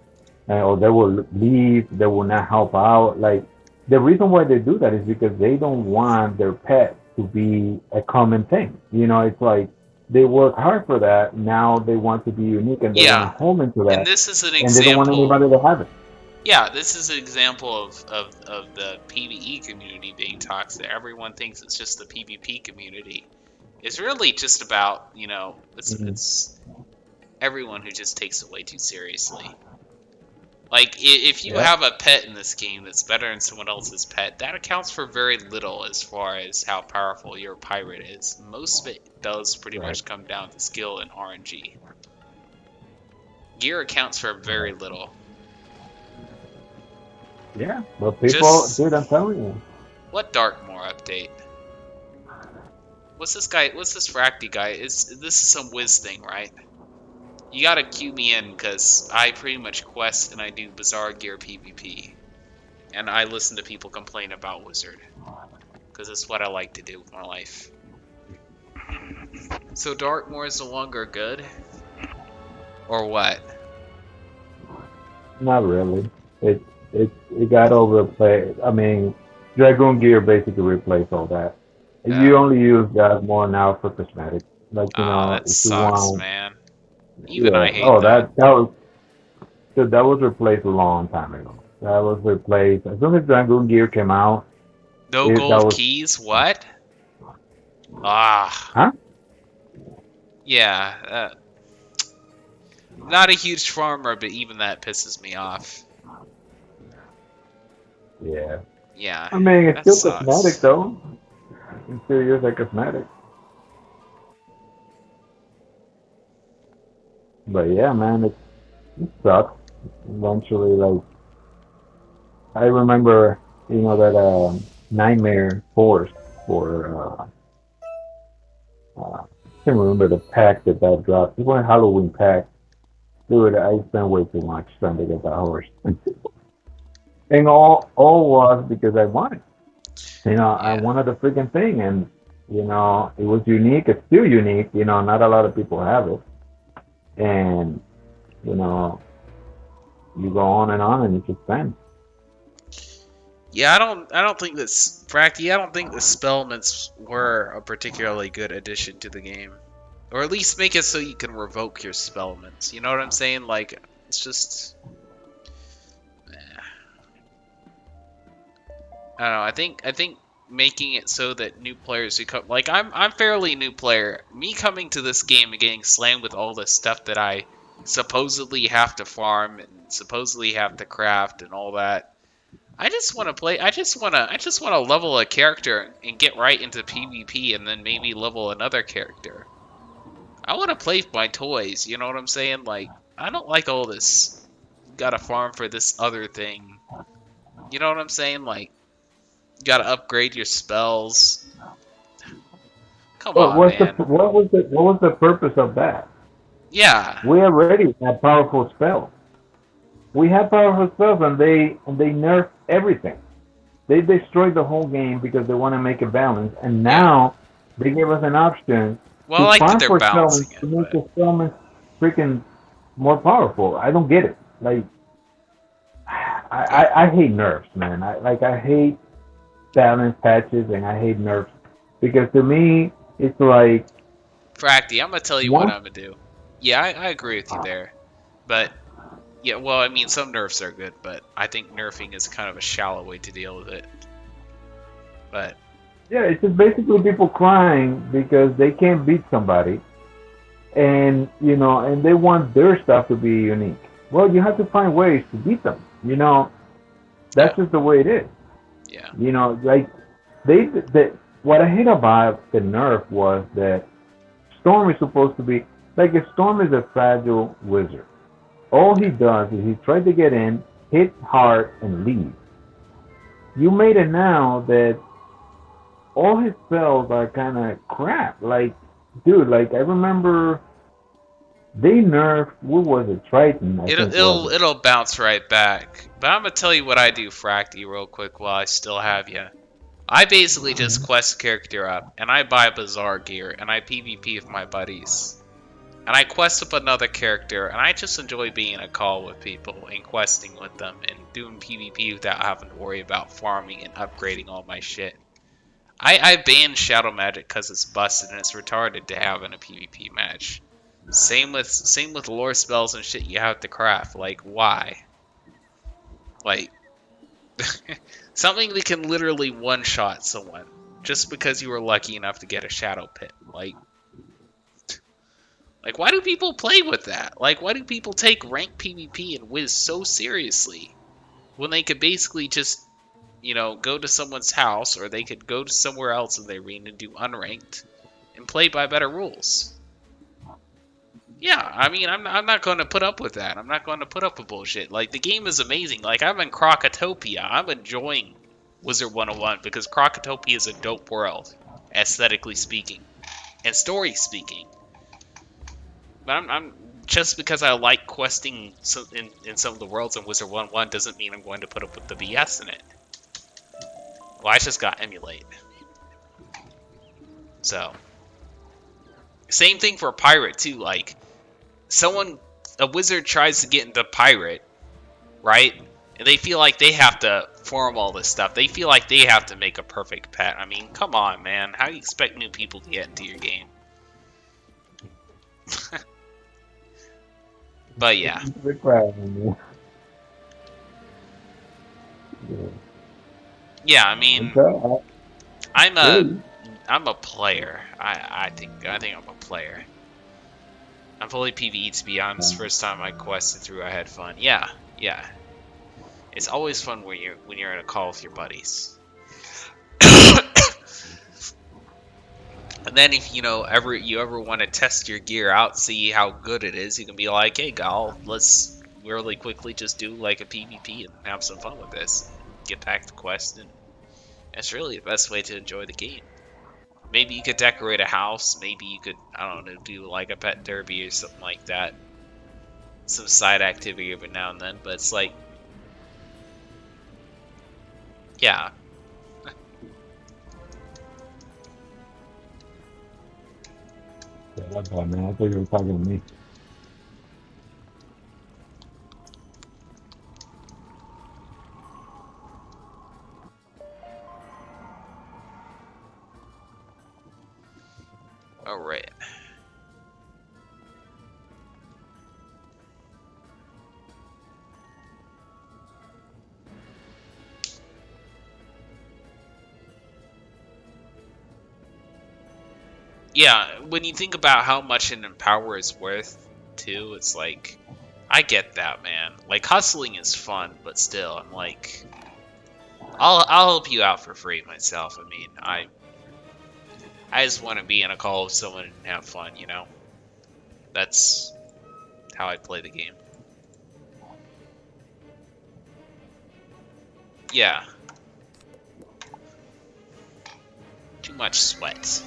Or they will leave, they will not help out. Like the reason why they do that is because they don't want their pet to be a common thing. It's like they work hard for that. Now they want to be unique and they want to hold into that. And this is an and they don't want example. anybody to have it. Yeah, this is an example of the PvE community being toxic. Everyone thinks it's just the PvP community. It's really just about, it's everyone who just takes it way too seriously. Like, if you have a pet in this game that's better than someone else's pet, that accounts for very little as far as how powerful your pirate is. Most of it does pretty much come down to skill and RNG. Gear accounts for very little. Yeah, but people, dude, I'm telling you. What Darkmoor update? What's this guy? What's this Fracty guy? This is some Wiz thing, right? You gotta queue me in, because I pretty much quest and I do Bizarre Gear PvP. And I listen to people complain about Wizard. Because it's what I like to do with my life. So Darkmoor is no longer good? Or what? Not really. It got overplayed. I mean, Dragoon Gear basically replaced all that. You only use that more now for cosmetics. Like, that if sucks, you want, man. Even I hate that was replaced a long time ago. That was replaced as soon as Dragoon Gear came out. No gold keys? What? Huh? Yeah. Not a huge farmer, but even that pisses me off. Yeah. Yeah. I mean, it's still sucks. cosmetic though. You still use that cosmetic. But yeah, man, it sucks. Eventually, like, I remember, that Nightmare Force for, I can't remember the pack that dropped. It was a Halloween pack. Dude, I spent way too much trying to get that horse. And all was because I wanted. I wanted the freaking thing, and it was unique. It's still unique. Not a lot of people have it. And, you go on and you just spend. Yeah, I don't think this Fracty, I don't think the spellments were a particularly good addition to the game. Or at least make it so you can revoke your spellments. You know what I'm saying? Like, it's just I don't know, I think making it so that new players who come, like, I'm fairly new player. Me coming to this game and getting slammed with all this stuff that I supposedly have to farm and supposedly have to craft and all that. I just want to play. I just want to level a character and get right into PvP and then maybe level another character. I want to play my toys. You know what I'm saying? Like, I don't like all this. You gotta farm for this other thing. You know what I'm saying? Like, you gotta upgrade your spells. Come on, man. What was the purpose of that? Yeah. We already had powerful spells. we had powerful spells, and they nerfed everything. They destroyed the whole game because they want to make it balanced, and now they give us an option Well, I to like that farm they're for balancing settlements it, to make but the settlements freaking more powerful. I don't get it. Like, I hate nerfs, man. I hate balance patches and I hate nerfs because to me it's like Fracty, I'm gonna tell you what one. I'm gonna do. Yeah, I agree with you there, but yeah, well, I mean, some nerfs are good, but I think nerfing is kind of a shallow way to deal with it. But Yeah, it's just basically people crying because they can't beat somebody, and and they want their stuff to be unique. Well, you have to find ways to beat them. That's yeah, just the way it is. yeah, Like what I hate about the nerf was that Storm is supposed to be like a Storm is a fragile wizard. All he does is he tries to get in, hit hard, and leave. You made it now that all his spells are kind of crap. Like, dude, like I remember they nerfed what was it, Triton? I think was it. it'll bounce right back. But I'm gonna tell you what I do, Fracty, real quick while I still have you. I basically just quest a character up, and I buy Bazaar gear, and I PvP with my buddies. And I quest up another character, and I just enjoy being in a call with people and questing with them and doing PvP without having to worry about farming and upgrading all my shit. I banned Shadow Magic because it's busted and it's retarded to have in a PvP match. Same with lore spells and shit you have to craft. Like, why? Like, something that can literally one-shot someone just because you were lucky enough to get a Shadow Pit. Like, why do people play with that? Like, why do people take ranked PvP and Wiz so seriously when they could basically just, go to someone's house, or they could go to somewhere else in the arena and do unranked and play by better rules? Yeah, I mean, I'm not going to put up with that. I'm not going to put up with bullshit. Like, the game is amazing. Like, I'm in Crocotopia. I'm enjoying Wizard101 because Crocotopia is a dope world, aesthetically speaking, and story speaking. But I'm just because I like questing in some of the worlds in Wizard101 doesn't mean I'm going to put up with the BS in it. Well, I just got emulate. So, same thing for pirate too. Like, a wizard tries to get into pirate, right? And they feel like they have to farm all this stuff. They feel like they have to make a perfect pet. I mean, come on, man. How do you expect new people to get into your game? But yeah. Yeah, I mean, I'm a player. I think I'm a player. I'm fully PvE, to be honest. First time I quested through, I had fun. Yeah. It's always fun when you're in a call with your buddies. And then if you ever want to test your gear out, see how good it is, you can be like, hey, gal, let's really quickly just do like a PvP and have some fun with this. Get back to questing. That's really the best way to enjoy the game. Maybe you could decorate a house. Maybe you could, I don't know, do like a pet derby or something like that. Some side activity every now and then. But it's like, yeah. That's all, man. I thought you were talking to me. All right. Yeah, when you think about how much an Empower is worth, too, it's like, I get that, man. Like, hustling is fun, but still, I'm like, I'll help you out for free myself. I mean, I just want to be in a call with someone and have fun, That's how I play the game. Yeah. Too much sweat.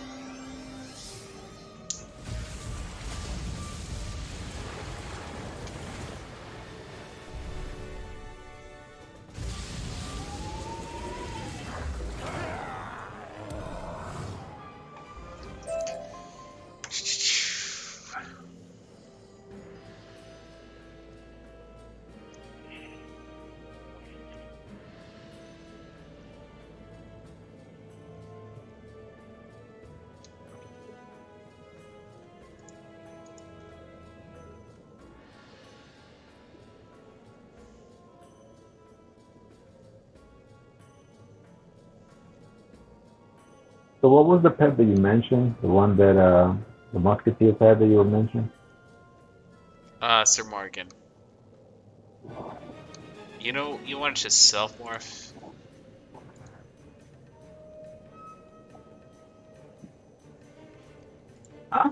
So what was the pet that you mentioned? The one that the musketeer pet that you were mentioning? Sir Morgan. You know, you want to just self-morph? Huh?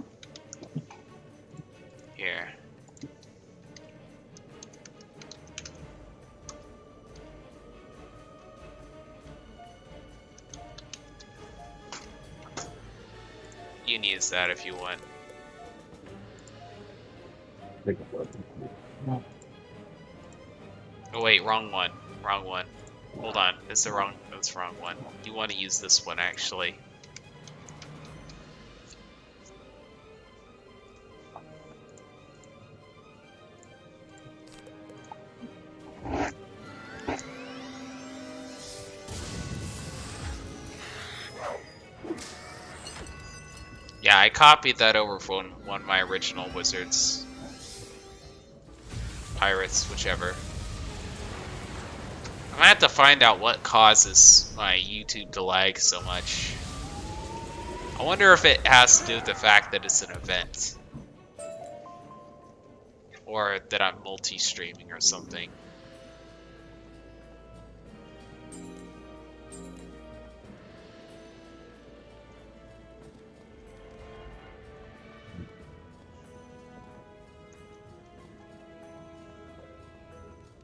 Here. You can use that if you want. Oh wait, wrong one. Wrong one. Hold on, that's the wrong one. You want to use this one actually. Yeah, I copied that over from one of my original wizards. Pirates, whichever. I'm gonna have to find out what causes my YouTube to lag so much. I wonder if it has to do with the fact that it's an event. Or that I'm multi-streaming or something.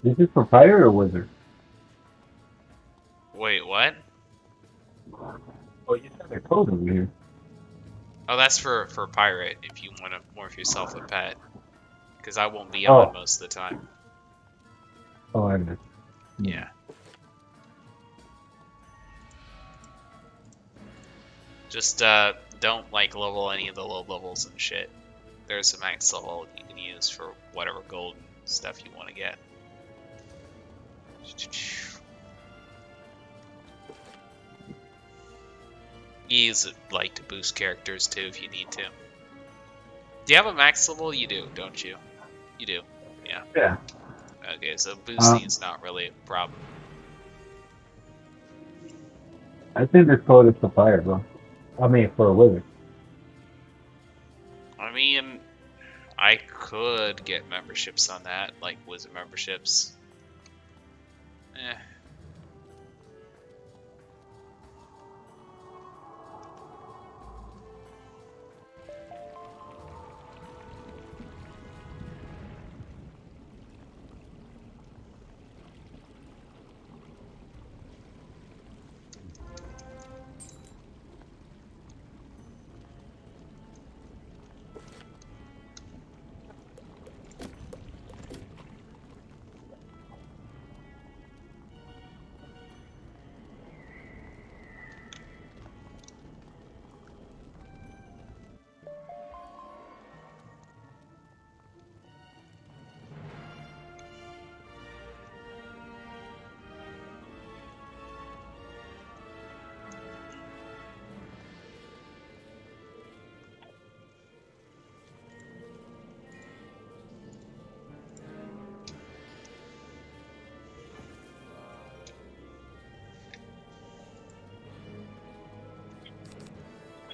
This is for pirate or wizard? Wait, what? Oh, you said a code over here. Oh, that's for pirate, if you want to morph yourself a pet. Because I won't be Oh. on most of the time. Oh, I know. Yeah. Just, don't, like, level any of the low levels and shit. There's a max level you can use for whatever gold and stuff you want to get. You use it, like, to boost characters, too, if you need to. Do you have a max level? You do, don't you? You do, yeah. Yeah. Okay, so boosting is not really a problem. I think this code is for pirate, bro. I mean, for a wizard. I mean, I could get memberships on that, like wizard memberships. Eh.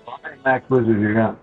How many max wizards you got?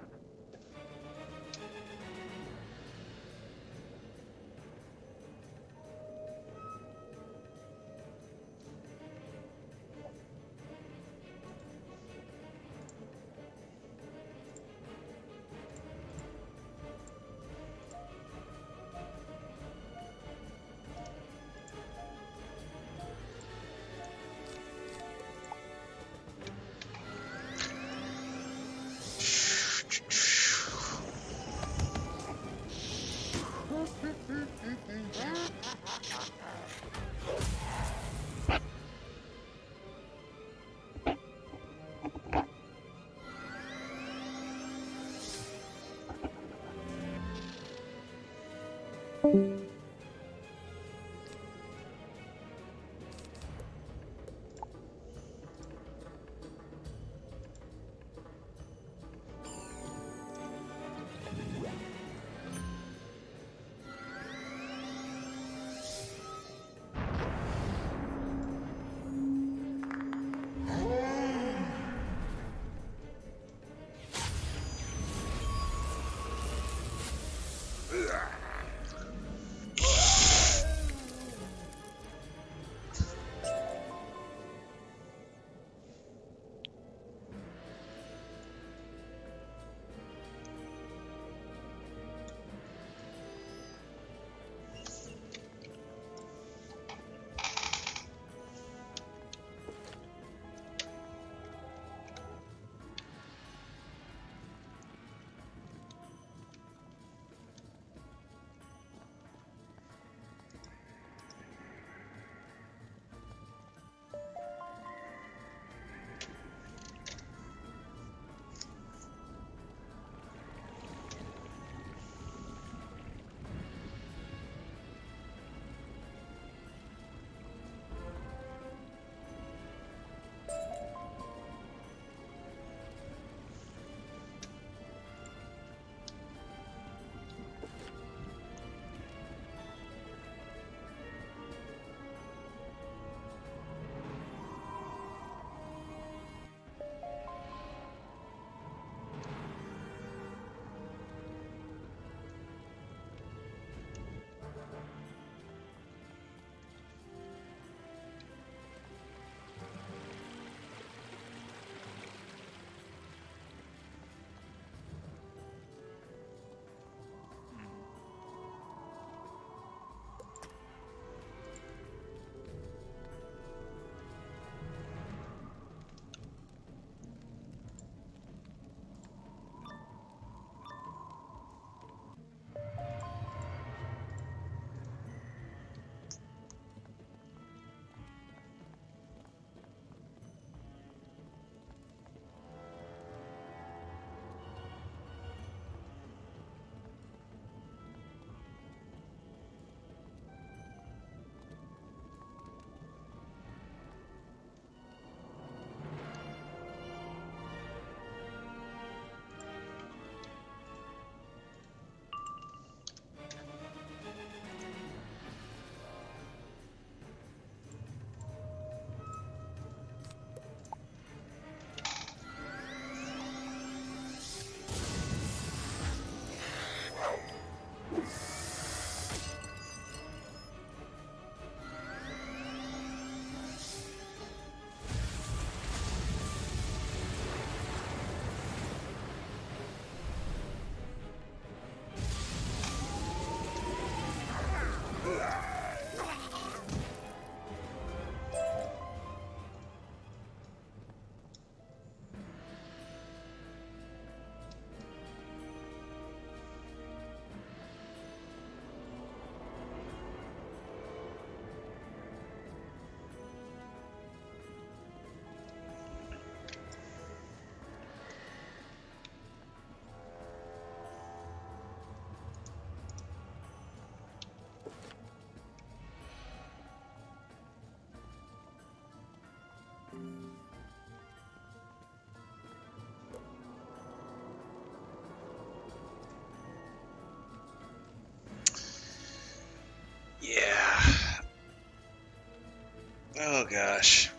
gosh.